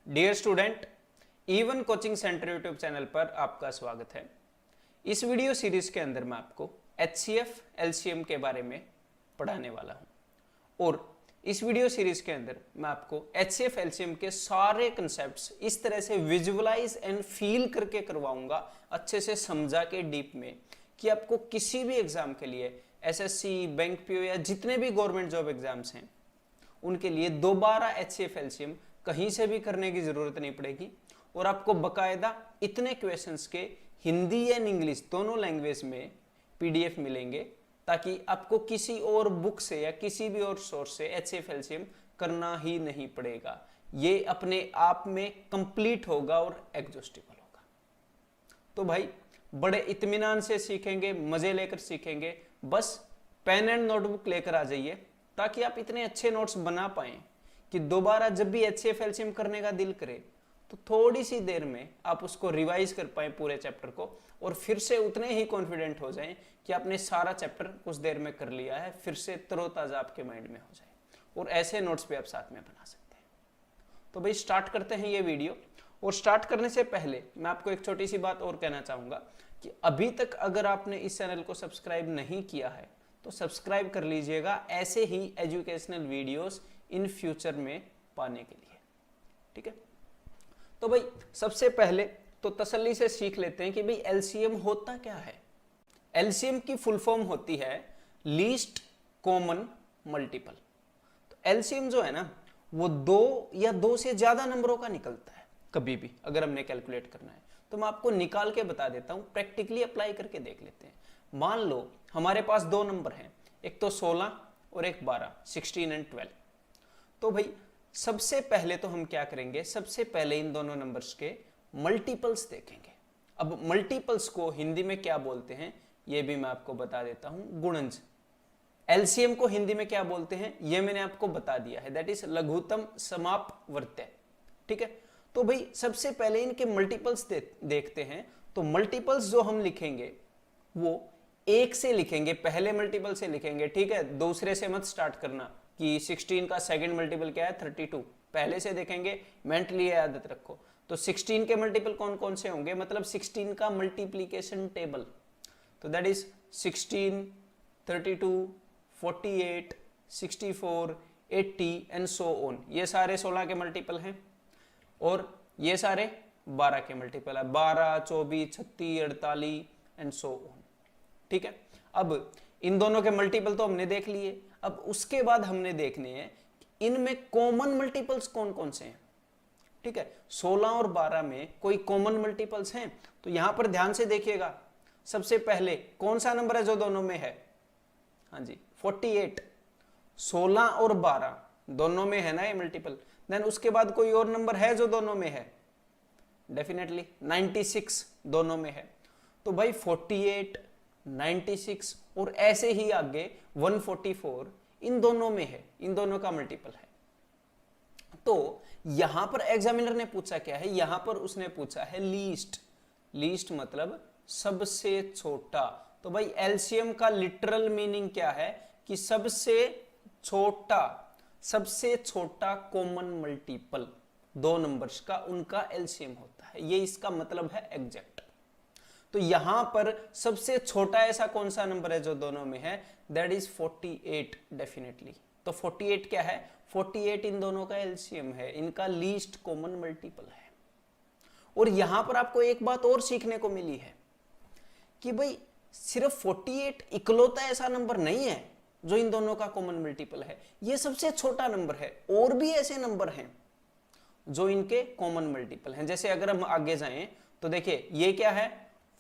Dear student, even coaching centre YouTube channel पर आपका स्वागत है। इस वीडियो सीरीज के अंदर मैं आपको एचसीएफ एलसीएम के बारे में पढ़ाने वाला हूं और इस वीडियो सीरीज के अंदर मैं आपको एचसीएफ एलसीएम के सारे कंसेप्ट्स इस तरह से विजुअलाइज एंड फील करके करवाऊंगा, अच्छे से समझा के डीप में, कि आपको किसी भी एग्जाम के लिए एसएससी, बैंक पीओ या जितने भी गवर्नमेंट जॉब एग्जाम्स हैं उनके लिए दोबारा एचसीएफ एलसीएम कहीं से भी करने की जरूरत नहीं पड़ेगी और आपको बकायदा इतने क्वेश्चंस के हिंदी एंड इंग्लिश दोनों लैंग्वेज में पीडीएफ मिलेंगे, ताकि आपको किसी और बुक से या किसी भी और सोर्स से एचसीएफ एलसीएम करना ही नहीं पड़ेगा। ये अपने आप में कंप्लीट होगा और एग्जॉस्टिबल होगा। तो भाई बड़े इत्मीनान से सीखेंगे, मजे लेकर सीखेंगे। बस पेन एंड नोटबुक लेकर आ जाइए ताकि आप इतने अच्छे नोट्स बना पाएं कि दोबारा जब भी एचसीएफ एलसीएम करने का दिल करे तो थोड़ी सी देर में आप उसको रिवाइज कर पाएं पूरे चैप्टर को, और फिर से उतने ही कॉन्फिडेंट हो जाएं कि आपने सारा चैप्टर कुछ देर में कर लिया है, फिर से तरोताजा आपके माइंड में हो जाए। और ऐसे नोट्स भी आप साथ में बना सकते हैं। तो भाई स्टार्ट करते हैं ये वीडियो। और स्टार्ट करने से पहले मैं आपको एक छोटी सी बात और कहना चाहूंगा कि अभी तक अगर आपने इस चैनल को सब्सक्राइब नहीं किया है तो सब्सक्राइब कर लीजिएगा, ऐसे ही एजुकेशनल वीडियोस इन फ्यूचर में पाने के लिए। ठीक है, तो भाई सबसे पहले तो तसल्ली से सीख लेते हैं कि भाई एलसीएम होता क्या है। एलसीएम की फुल फॉर्म होती है लीस्ट कॉमन मल्टीपल। तो एलसीएम जो है ना वो दो या दो से ज्यादा नंबरों का निकलता है कभी भी, अगर हमने कैलकुलेट करना है तो मैं आपको निकाल के बता देता हूं, प्रैक्टिकली अप्लाई करके देख लेते हैं। मान लो हमारे पास दो नंबर हैं, एक तो 16 और एक 12, 16 एंड 12। तो भाई सबसे पहले तो हम क्या करेंगे, सबसे पहले इन दोनों नंबर्स के मल्टीपल्स देखेंगे। अब मल्टीपल्स को हिंदी में क्या बोलते हैं ये भी मैं आपको बता देता हूं, गुणज। एलसीएम को हिंदी में क्या बोलते हैं ये मैंने आपको बता दिया है, दैट इज लघुत्तम समापवर्त्य। ठीक है, तो भाई सबसे पहले इनके मल्टीपल्स देखते हैं। तो मल्टीपल्स जो हम लिखेंगे वो एक से लिखेंगे, पहले मल्टीपल से लिखेंगे। ठीक है, दूसरे से मत स्टार्ट करना कि 16 का सेकंड मल्टीपल क्या है 32, पहले से देखेंगे, मेंटली आदत रखो। तो 16 के मल्टीपल कौन कौन से होंगे, मतलब 16 का मल्टीप्लीकेशन टेबल। तो that is 16, 32, 48, 64, 80 and so on. ये सारे 16 के मल्टीपल हैं और ये सारे 12 के मल्टीपल है, 12, 24, 36, 48 एंड सो ऑन। ठीक है, अब इन दोनों के मल्टीपल तो हमने देख लिए। अब उसके बाद हमने देखने हैं इनमें कॉमन मल्टीपल्स कौन कौन से हैं। ठीक है, 16 और 12 में कोई कॉमन मल्टीपल्स हैं तो यहां पर ध्यान से देखिएगा। सबसे पहले कौन सा नंबर है जो दोनों में है, हाँ जी 48। 16 और 12 दोनों में है ना ये मल्टीपल। देन उसके बाद कोई और नंबर है जो दोनों में है, डेफिनेटली 96 दोनों में है। तो भाई 48, 96 और ऐसे ही आगे 144 इन दोनों में है, इन दोनों का मल्टीपल है। तो यहां पर एग्जामिनर ने पूछा क्या है, यहां पर उसने पूछा है लीस्ट। लीस्ट मतलब सबसे छोटा। तो भाई एलसीएम का लिटरल मीनिंग क्या है कि सबसे छोटा, सबसे छोटा कॉमन मल्टीपल दो नंबर्स का उनका एलसीएम होता है, ये इसका मतलब है एग्जैक्ट। तो यहां पर सबसे छोटा ऐसा कौन सा नंबर है जो दोनों में है, दैट इज 48 डेफिनेटली। तो 48 क्या है, 48 इन दोनों का एलसीएम है, इनका लीस्ट कॉमन मल्टीपल है। और यहां पर आपको एक बात और सीखने को मिली है कि भाई सिर्फ 48 इकलौता ऐसा नंबर नहीं है जो इन दोनों का कॉमन मल्टीपल है, ये सबसे छोटा नंबर है। और भी ऐसे नंबर हैं जो इनके कॉमन मल्टीपल हैं। जैसे अगर हम आगे जाएं तो देखिए ये क्या है,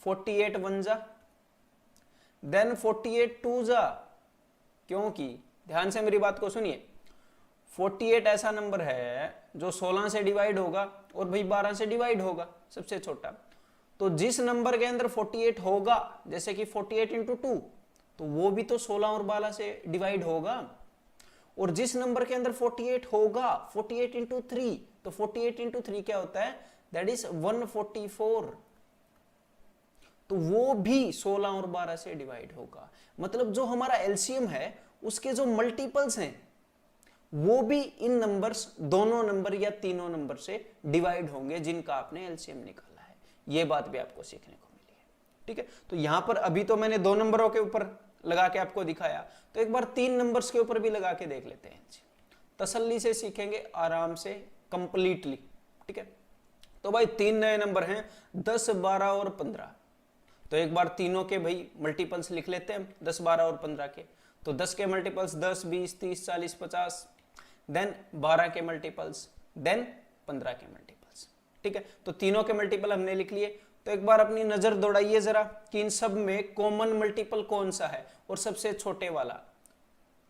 48 1 जा, देन 48 2 जा, क्योंकि ध्यान से मेरी बात को सुनिए, 48 ऐसा नंबर है जो 16 से डिवाइड होगा और भाई 12 से डिवाइड होगा, सबसे छोटा। तो जिस नंबर के अंदर 48 होगा, जैसे कि 48 इंटू 2, तो वो भी तो 16 और 12 से डिवाइड होगा। और जिस नंबर के अंदर 48 होगा 48 इंटू 3, तो 48 इंटू 3 क्या होता है, दैट इज 144। तो वो भी 16 और 12 से डिवाइड होगा। मतलब जो हमारा एलसीएम है उसके जो मल्टीपल्स हैं वो भी इन नंबर्स, दोनों नंबर या तीनों नंबर से डिवाइड होंगे जिनका आपने एलसीएम निकाला है। ये बात भी आपको सीखने को मिली है। ठीक है, तो यहां पर अभी तो मैंने 2 नंबरों के ऊपर लगा के आपको दिखाया, तो एक बार 3 नंबर्स के ऊपर भी लगा के देख लेते हैं। तसल्ली से सीखेंगे, आराम से, कंप्लीटली। ठीक है, तो भाई 3 नए नंबर हैं, 10, 12 और 15। तो एक बार तीनों के भाई मल्टीपल्स लिख लेते हैं, 10, 12 और 15 के। तो 10 के मल्टीपल्स 10, 20, 30, 40, 50, देन 12 के मल्टीपल्स, देन 15 के मल्टीपल्स। ठीक है, तो तीनों के मल्टीपल हमने लिख लिए। तो एक बार अपनी नजर दौड़ाइए जरा कि इन सब में कॉमन मल्टीपल कौन सा है और सबसे छोटे वाला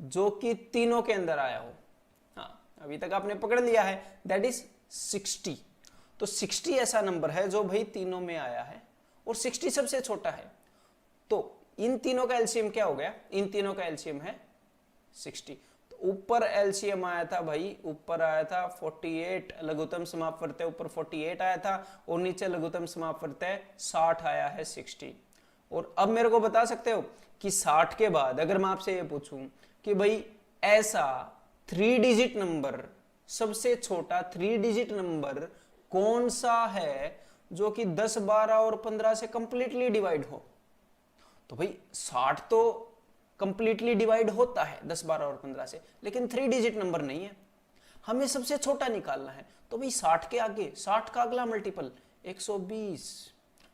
जो कि तीनों के अंदर आया हो। हाँ, अभी तक आपने पकड़ लिया है, दैट इज 60। तो 60 ऐसा नंबर है जो भाई तीनों में आया है और 60 सबसे छोटा है। तो इन तीनों का एलसीएम क्या हो गया? इन तीनों का एलसीएम है 60। तो ऊपर एलसीएम आया था भाई, ऊपर आया था 48, लघुत्तम समापवर्तय ऊपर 48 आया था और नीचे लघुत्तम समापवर्तय 60 आया है 60। और अब मेरे को बता सकते हो कि 60 के बाद अगर मैं आपसे ये पूछूं कि भाई ऐसा 3 डिजिट नंबर, सबसे छोटा 3 डिजिट नंबर कौन सा है जो कि 10, 12 और 15 से कंप्लीटली डिवाइड हो? तो भाई 60 तो कंप्लीटली डिवाइड होता है 10, 12 और 15 से, लेकिन 3 डिजिट नंबर नहीं है। हमें सबसे छोटा निकालना है। तो भाई 60 के आगे, 60 का अगला मल्टीपल 120,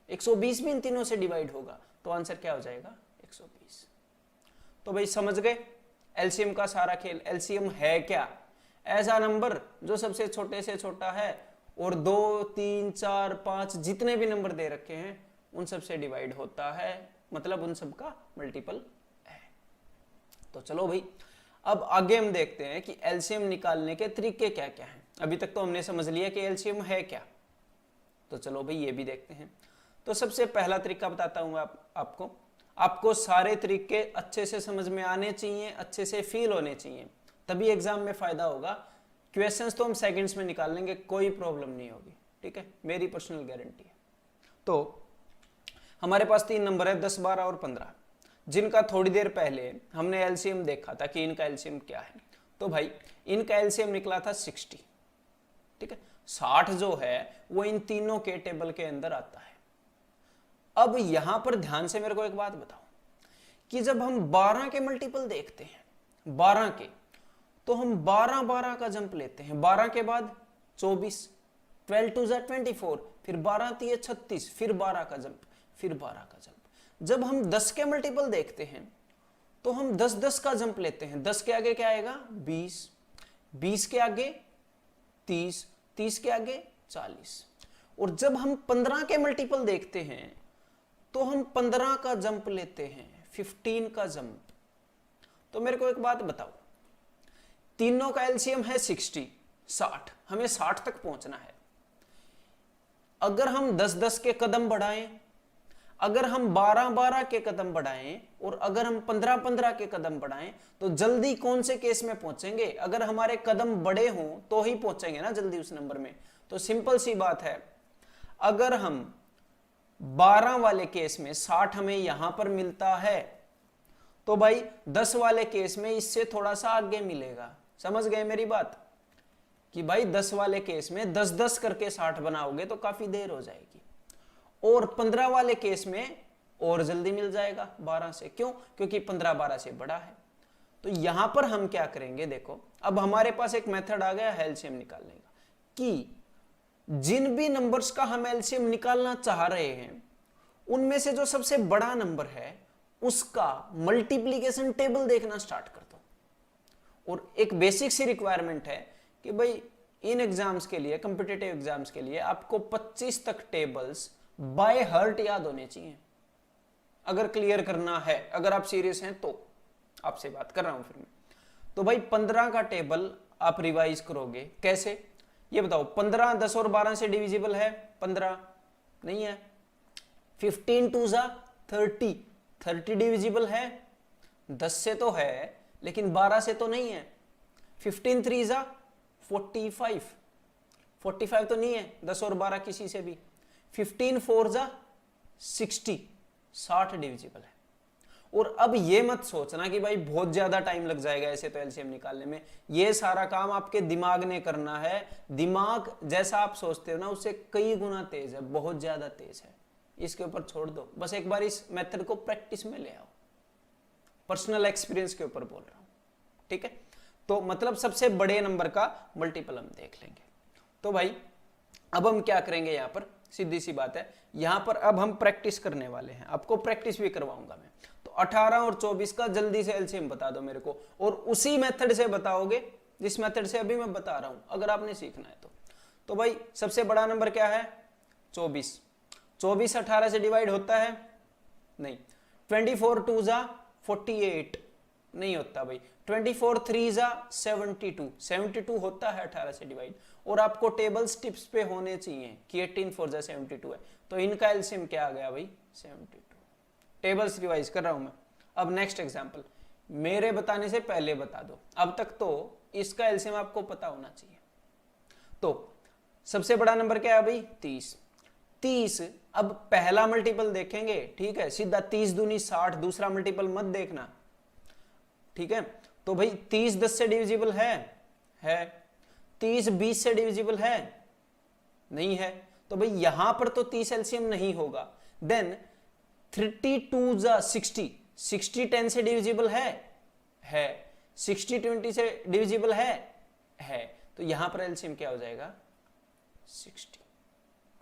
120 भी इन तीनों से डिवाइड होगा। तो आंसर क्या हो जाएगा? 120। तो भाई समझ गए एलसीएम का सारा खेल। एलसीएम है क्या? ऐसा नंबर जो सबसे छोटे से छोटा है और 2, 3, 4, 5 जितने भी नंबर दे रखे हैं उन सब से डिवाइड होता है, मतलब उन सब का मल्टीपल है। तो चलो भाई, अब आगे हम देखते हैं कि एलसीएम निकालने के तरीके क्या क्या हैं। अभी तक तो हमने समझ लिया कि एलसीएम है क्या, तो चलो भाई ये भी देखते हैं। तो सबसे पहला तरीका बताता हूं आपको सारे तरीके अच्छे से समझ में आने चाहिए, अच्छे से फील होने चाहिए, तभी एग्जाम में फायदा होगा। क्वेश्चंस तो हम सेकंड्स में निकाल लेंगे, कोई प्रॉब्लम नहीं होगी। ठीक है, मेरी पर्सनल गारंटी है। तो हमारे पास 3 नंबर है 10, 12 और 15, जिनका थोड़ी देर पहले हमने एलसीएम देखा था कि इनका एलसीएम क्या है। तो भाई इनका एलसीएम निकला था 60। ठीक है, 60 जो है वो इन तीनों के टेबल के अंदर आता है। अब यहां पर ध्यान से मेरे को एक बात बताओ कि जब हम 12 के मल्टीपल देखते हैं, 12 के, तो हम 12, 12 का जंप लेते हैं। 12 के बाद 24, 12 2 24, फिर 12 3 36, फिर 12 का जंप, फिर 12 का जंप। जब हम 10 के मल्टीपल देखते हैं तो हम 10 10 का जंप लेते हैं। 10 के आगे क्या आएगा? 20, 20 के आगे 30, 30 के आगे 40। और जब हम 15 के मल्टीपल देखते हैं तो हम 15 का जंप लेते हैं, 15 का जंप। तो मेरे को एक बात बताओ, तीनों का एलसीएम है 60, 60, हमें 60 तक पहुंचना है। अगर हम 10 10 के कदम बढ़ाएं, अगर हम 12 12 के कदम बढ़ाएं और अगर हम 15 15 के कदम बढ़ाएं तो जल्दी कौन से केस में पहुंचेंगे? अगर हमारे कदम बड़े हों तो ही पहुंचेंगे ना जल्दी उस नंबर में। तो सिंपल सी बात है, अगर हम 12 वाले केस में 60 हमें यहां पर मिलता है तो भाई 10 वाले केस में इससे थोड़ा सा आगे मिलेगा। समझ गए मेरी बात कि भाई 10 वाले केस में 10 10 करके 60 बनाओगे तो काफी देर हो जाएगी, और 15 वाले केस में और जल्दी मिल जाएगा 12 से। क्यों? क्योंकि 15 12 से बड़ा है। तो यहां पर हम क्या करेंगे, देखो अब हमारे पास एक मेथड आ गया एलसीएम निकालने का, कि जिन भी नंबर्स का हम एलसीएम निकालना चाह रहे हैं उनमें से जो सबसे बड़ा नंबर है उसका मल्टीप्लीकेशन टेबल देखना स्टार्ट कर दो। और एक बेसिक सी रिक्वायरमेंट है कि भाई इन एग्जाम्स के लिए, कॉम्पिटिटिव एग्जाम्स के लिए आपको 25 तक टेबल्स बाय हार्ट याद होने चाहिए अगर क्लियर करना है। अगर आप सीरियस हैं तो आपसे बात कर रहा हूं फिर मैं। तो भाई 15 का टेबल आप रिवाइज करोगे कैसे, ये बताओ। 15 10 और 12 से डिविजिबल है? 15 नहीं है। 15 2 30, 30 डिविजिबल है? 10 से तो है लेकिन 12 से तो नहीं है। 15 3 45, 45 तो नहीं है 10 और 12 किसी से भी। 15 4 60, 60 डिविजिबल है। और अब ये मत सोचना कि भाई बहुत ज्यादा टाइम लग जाएगा ऐसे तो एलसीएम निकालने में। ये सारा काम आपके दिमाग ने करना है। दिमाग जैसा आप सोचते हो ना उससे कई गुना तेज है, बहुत ज्यादा तेज है। इसके ऊपर छोड़ दो, बस एक बार इस मेथड को प्रैक्टिस में ले आओ। पर्सनल एक्सपीरियंस के ऊपर बोल रहा हूं, ठीक है। तो मतलब सबसे बड़े नंबर का मल्टीपल हम देख लेंगे। तो भाई अब हम क्या करेंगे, यहां पर सीधी सी बात है, यहां पर अब हम प्रैक्टिस करने वाले हैं। आपको प्रैक्टिस भी करवाऊंगा मैं। तो 18 और 24 का जल्दी से एलसीएम बता दो मेरे को, और उसी मेथड से बताओगे जिस मेथड से अभी मैं बता रहा हूं, अगर आपने सीखना है तो भाई सबसे बड़ा नंबर क्या है, 24। 24 18 से डिवाइड होता है नहीं। 24 2 जा 48 नहीं होता भाई। 24 3 जा 72, 72 होता है 18 से डिवाइड। और आपको टेबल्स टिप्स पे होने चाहिए कि 18 4 जा 72 है, तो इनका एलसीएम क्या आ गया भाई, 72। टेबल्स रिवाइज कर रहा हूं मैं। अब नेक्स्ट एग्जांपल, मेरे बताने से पहले बता दो, अब तक तो इसका एलसीएम आपको पता होना चाहिए। तो सबसे बड़ा नंबर क्या है भाई, 30। 30 अब पहला मल्टीपल देखेंगे, ठीक है, सीधा 30 दूनी 60, दूसरा मल्टीपल मत देखना, ठीक है। तो भाई 30 10 से डिविजिबल है। 30 20 से डिविजिबल है, नहीं है। तो भाई यहां पर तो 30 एलसीएम नहीं होगा। देन 32 जा 60, 60 10 से डिविजिबल है। 60 20 से डिविजिबल है। तो यहां पर एलसीएम क्या हो जाएगा, 60,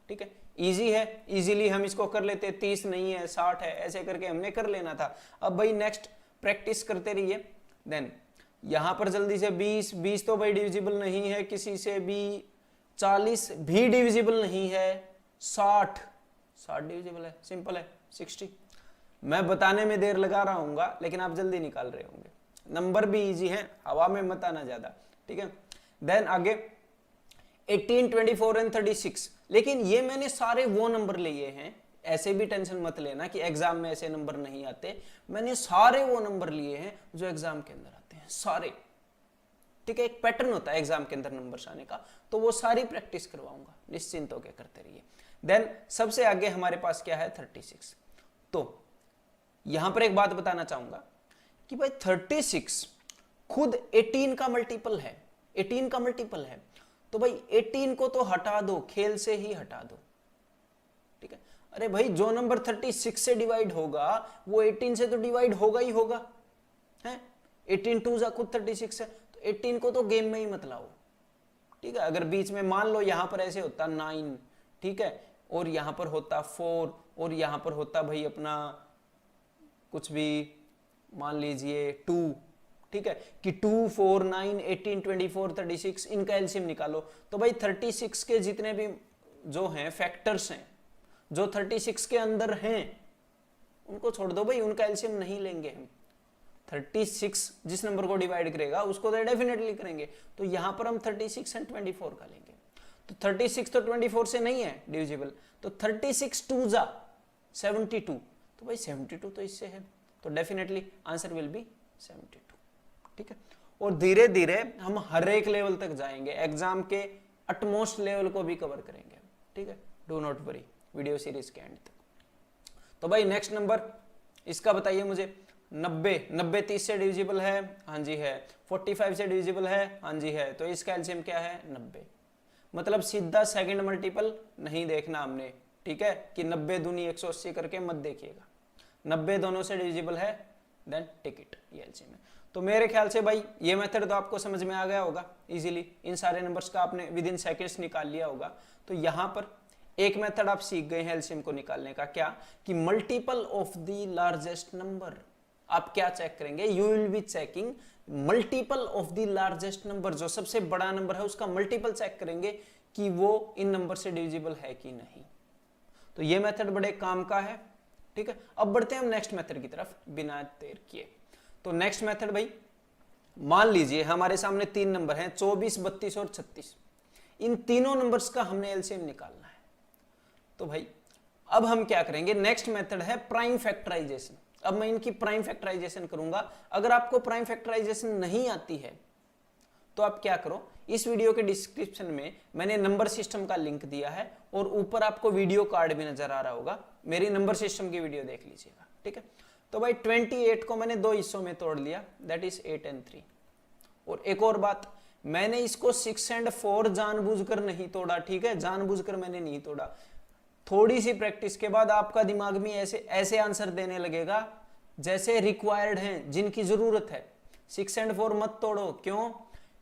ठीक है। इजी है, इजीली हम इसको कर लेते। 30 नहीं है 60 है, ऐसे करके हमने कर लेना था। अब भाई नेक्स्ट प्रैक्टिस करते रहिए। देन यहां पर जल्दी से 20 तो भाई डिविजिबल नहीं है किसी से भी। 40 भी डिविजिबल नहीं है। 60 डिविजिबल है, सिंपल है। 60 मैं बताने में देर लगा रहा हूँ लेकिन आप जल्दी निकाल रहे होंगे। नंबर भी इजी है, हवा में मत आना ज्यादा, ठीक है। देन आगे 18 24 एंड 36। लेकिन ये मैंने सारे वो नंबर लिए हैं, ऐसे भी टेंशन मत लेना कि एग्जाम में ऐसे नंबर नहीं आते। मैंने सारे वो नंबर लिए हैं जो एग्जाम के अंदर आते हैं, सारे, ठीक है। एक पैटर्न होता है एग्जाम के अंदर नंबर आने का, तो वो सारी प्रैक्टिस करवाऊंगा, निश्चिंत होकर करते रहिए। देन सबसे आगे हमारे पास क्या है, 36। तो यहां पर एक बात बताना चाहूंगा कि भाई 36 खुद 18 का मल्टीपल है। 18 का मल्टीपल है, तो भाई 18 को तो हटा दो, खेल से ही हटा दो, ठीक है। अरे भाई जो नंबर 36 से डिवाइड होगा वो 18 से तो डिवाइड होगा ही होगा, है। 18 2 जा खुद 36 है, तो 18 को तो गेम में ही मत लाओ, ठीक है। अगर बीच में मान लो यहां पर ऐसे होता 9, ठीक है, और यहां पर होता 4, और यहां पर होता भाई अपना कुछ भी, मान लीजिए 2, ठीक है, कि 2 4 9 18 24 36, इनका एलसीएम निकालो। तो भाई 36 के जितने भी जो हैं फैक्टर्स हैं, जो 36 के अंदर हैं, उनको छोड़ दो भाई, उनका एलसीएम नहीं लेंगे हम। 36 जिस नंबर को डिवाइड करेगा उसको तो डेफिनेटली करेंगे। तो यहां पर हम 36 एंड 24 का लेंगे। तो 36 तो 24 से नहीं है डिविजिबल, तो 36 2 जा 72, तो भाई 72 तो इससे है, तो डेफिनेटली आंसर विल बी 72, ठीक है। और धीरे धीरे हम हर एक लेवल तक जाएंगे, एग्जाम के अटमोस्ट लेवल को भी कवर करेंगे, ठीक है। Do not worry, video series के एंड तक। तो भाई नेक्स्ट नंबर इसका बताइए मुझे। 90 30 से डिविजिबल है, हाँ जी है। 45 से डिविजिबल है, हाँ जी है। तो इसका एलसीएम क्या है, 90। मतलब सीधा सेकंड मल्टीपल नहीं देखना हमने, ठीक है, कि 90 दूनी 180 करके मत देखिएगा। 90 दोनों से डिविजिबल है, देन टिक इट, ये एलसीएम है। तो मेरे ख्याल से भाई ये मेथड तो आपको समझ में आ गया होगा इजीली। इन सारे नंबर्स का आपने विद इन सेकेंड्स निकाल लिया होगा। तो यहां पर एक मेथड आप सीख गए हैं एलसीएम को निकालने का, क्या कि multiple of the largest number. आप क्या चेक करेंगे, you will be checking multiple of the largest number. जो सबसे बड़ा नंबर है उसका मल्टीपल चेक करेंगे कि वो इन नंबर से डिविजिबल है कि नहीं। तो ये मेथड बड़े काम का है, ठीक है। अब बढ़ते हैं हम नेक्स्ट मेथड की तरफ बिना देर किए। तो नेक्स्ट मेथड भाई, मान लीजिए हमारे सामने 3 नंबर हैं, 24 32 और 36। इन तीनों नंबर्स का हमने एलसीएम निकालना है। तो भाई अब हम क्या करेंगे, नेक्स्ट मेथड है प्राइम फैक्टराइजेशन। अब मैं इनकी प्राइम फैक्टराइजेशन करूंगा। अगर आपको प्राइम फैक्टराइजेशन नहीं आती है तो आप क्या करो, इस वीडियो के डिस्क्रिप्शन में मैंने नंबर सिस्टम का लिंक दिया है, और ऊपर आपको वीडियो कार्ड भी नजर आ रहा होगा, मेरी नंबर सिस्टम की वीडियो देख लीजिएगा, ठीक है। तो भाई 28 को मैंने 2 हिस्सों में तोड़ लिया, दैट इज 8 and 3। और एक और बात, मैंने इसको 6 and 4 जानबूझकर नहीं तोड़ा, ठीक है, जानबूझकर मैंने नहीं तोड़ा। थोड़ी सी प्रैक्टिस के बाद आपका दिमाग में ऐसे ऐसे आंसर देने लगेगा जैसे रिक्वायर्ड हैं, जिनकी जरूरत है। 6 and 4 मत तोड़ो, क्यों?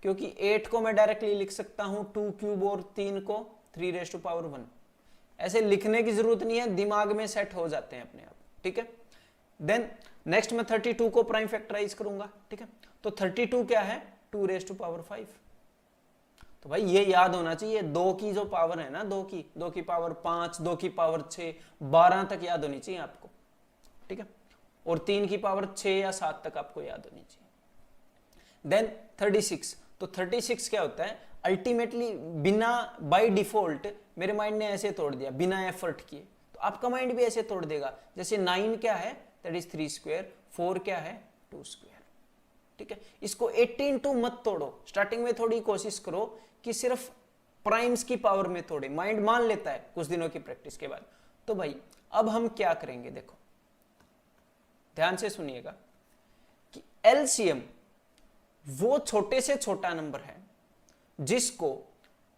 क्योंकि 8 को मैं डायरेक्टली लिख सकता हूं 2 क्यूब और 3 को 3⁻1। ऐसे लिखने की जरूरत नहीं है, दिमाग में सेट हो जाते हैं अपने आप, ठीक है। देन नेक्स्ट मैं 32 को प्राइम फैक्टराइज करूंगा, ठीक है। तो 32 क्या है? 2⁵5। तो भाई ये याद होना चाहिए, 2 की जो पावर है ना, 2 की पावर 5, 2 की पावर 6, 12 तक याद होनी चाहिए आपको, ठीक है। और 3 की पावर 6 या 7 तक आपको याद होनी चाहिए। देन 36, तो 36 क्या होता है? अल्टीमेटली बिना बाय डिफॉल्ट मेरे माइंड ने ऐसे तोड़ दिया, बिना एफर्ट किए, तो आपका माइंड भी ऐसे तोड़ देगा। जैसे 9 क्या है? दैट इज 3 स्क्वायर, 4 क्या है? 2 स्क्वायर, ठीक है। इसको 18 मत तोड़ो, स्टार्टिंग में थोड़ी कोशिश करो कि सिर्फ प्राइम्स की पावर में तोड़े, माइंड मान लेता है कुछ दिनों की प्रैक्टिस के बाद। तो भाई अब हम क्या करेंगे, देखो ध्यान से सुनिएगा कि एलसीएम वो छोटे से छोटा नंबर है जिसको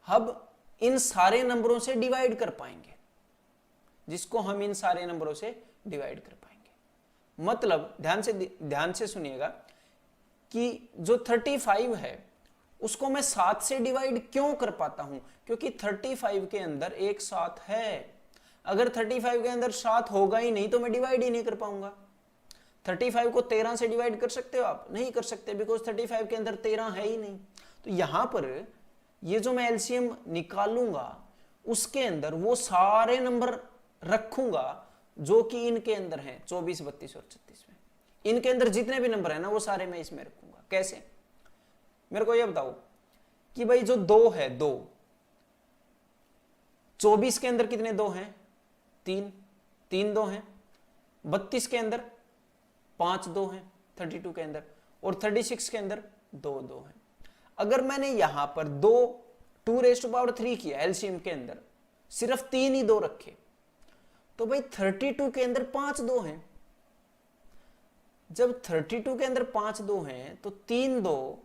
हम इन सारे नंबरों से डिवाइड कर पाएंगे, जिसको हम इन सारे नंबरों से डिवाइड कर पाएंगे। मतलब ध्यान से सुनिएगा कि जो 35 है उसको मैं 7 से डिवाइड क्यों कर पाता हूं? क्योंकि 35 के अंदर एक 7 है। अगर 35 के अंदर 7 होगा ही नहीं तो मैं डिवाइड ही नहीं कर पाऊंगा। 35 को 13 से डिवाइड कर सकते हो आप? नहीं कर सकते, बिकॉज 35 के अंदर 13 है ही नहीं। तो यहां पर ये जो मैं एलसीएम निकालूंगा उसके अंदर वो सारे नंबर रखूंगा जो कि इनके अंदर हैं, 24, 32 और 36 में। इनके अंदर जितने भी नंबर है ना वो सारे मैं इसमें रखूंगा। कैसे? मेरे को ये बताओ कि भाई जो 2 है, 2, 24 के अंदर कितने 2 हैं? 3 2 हैं। 32 के अंदर 5 2 हैं, 32 के अंदर, और 36 के अंदर 2 2 हैं। अगर मैंने यहां पर 2⁻³ किया एलसीएम के अंदर, सिर्फ 3 ही 2 रखे, तो भाई 32 के अंदर 5 2 हैं। जब 32 के अंदर 5 2 हैं तो 3 2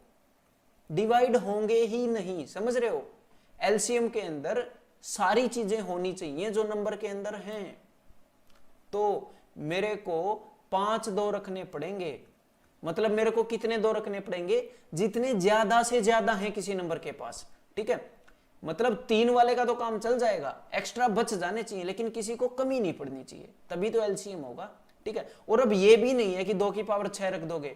डिवाइड होंगे ही नहीं, समझ रहे हो? एलसीएम के अंदर सारी चीजें होनी चाहिए जो नंबर के अंदर हैं। तो मेरे को 5 2 रखने पड़ेंगे। मतलब मेरे को कितने 2 रखने पड़ेंगे? जितने ज्यादा से ज्यादा हैं किसी नंबर के पास, ठीक है। मतलब 3 वाले का तो काम चल जाएगा, एक्स्ट्रा बच जाने चाहिए, लेकिन किसी को कमी नहीं पड़नी चाहिए, तभी तो एलसीएम होगा, ठीक है। और अब ये भी नहीं है कि 2 की पावर 6 रख दोगे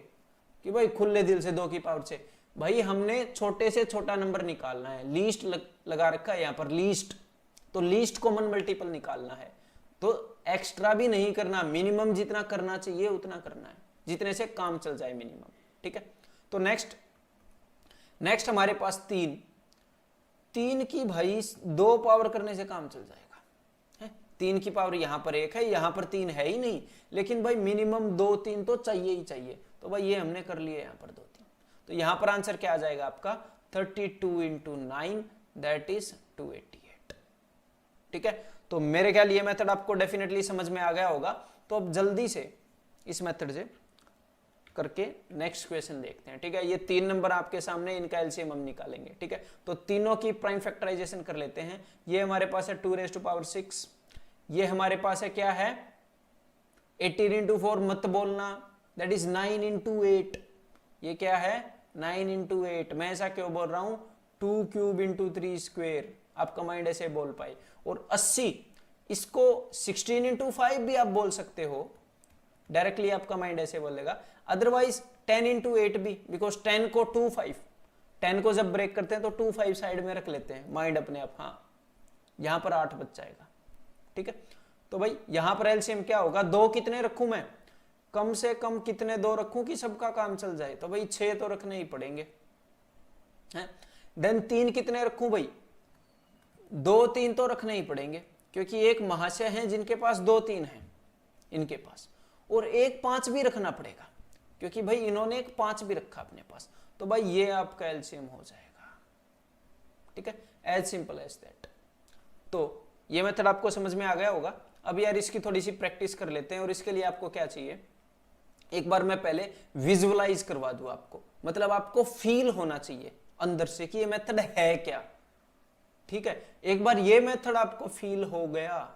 कि भाई खुले दिल से 2 की पावर 6। भाई हमने छोटे से छोटा नंबर निकालना है, लीस्ट लगा रखा है यहाँ पर, लीस्ट, तो लीस्ट कॉमन मल्टीपल निकालना है। तो एक्स्ट्रा भी नहीं करना, मिनिमम जितना करना चाहिए उतना करना है, जितने से काम चल जाए मिनिमम, ठीक है। तो नेक्स्ट हमारे पास 3 की भाई 2 पावर करने से काम चल जाएगा है। 3 की पावर यहां पर 1 है, यहां पर 3 है ही नहीं, लेकिन भाई मिनिमम 2 3 तो चाहिए ही चाहिए। तो भाई ये हमने कर लिया यहां पर 2 3। तो यहां पर आंसर क्या आ जाएगा आपका? 32 × 9 दैट इज 288, ठीक है। तो मेरे ख्याल ये मेथड आपको डेफिनेटली समझ में आ गया होगा। तो अब जल्दी से इस मेथड से करके नेक्स्ट क्वेश्चन देखते हैं, ठीक है। ये 3 नंबर आपके सामने, इनका एलसीएम हम निकालेंगे, ठीक है। तो तीनों की प्राइम फैक्टराइजेशन कर लेते हैं। ये हमारे पास है 2⁻6, ये हमारे पास है क्या है 18 × 4 मत बोलना, दैट इज 9 × 8। ये क्या है 9 × 8। मैं ऐसा क्यों बोल रहा हूं 2 क्यूब × 3 स्क्वायर, आपका माइंड ऐसे बोल पाए। और 80, इसको 16 × 5 भी आप बोल सकते हो, डायरेक्टली आपका माइंड ऐसे बोलेगा। अदरवाइज 10 × 8 भी, बिकॉज 10 को 2 5, 10 को जब ब्रेक करते हैं तो 2 5 साइड में रख लेते हैं माइंड अपने आप। हाँ, यहां पर 8 बच जाएगा, ठीक है। तो भाई यहां पर एलसीएम क्या होगा? 2 कितने रखूं मैं? कम से कम कितने 2 रखूं कि सबका काम चल जाए? तो भाई 6 तो रखने ही पड़ेंगे हैं। देन 3 कितने रखूं भाई? 2 3 तो रखने ही पड़ेंगे, क्योंकि एक महाशय हैं जिनके पास 2 3 हैं इनके पास, और एक 5 भी रखना पड़ेगा, क्योंकि भाई इन्होंने एक 5 भी रखा अपने पास। तो भाई ये आपका एलसीएम हो जाएगा, ठीक है, एज सिंपल एज दैट। तो ये मेथड आपको समझ में आ गया होगा। अब यार इसकी थोड़ी सी प्रैक्टिस कर लेते हैं, और इसके लिए आपको क्या चाहिए? एक बार मैं पहले विजुअलाइज करवा दूं आपको, मतलब आपको फील होना चाहिए अंदर से कि ये मेथड है क्या। ठीक है, एक बार ये मेथड आपको फील हो गया,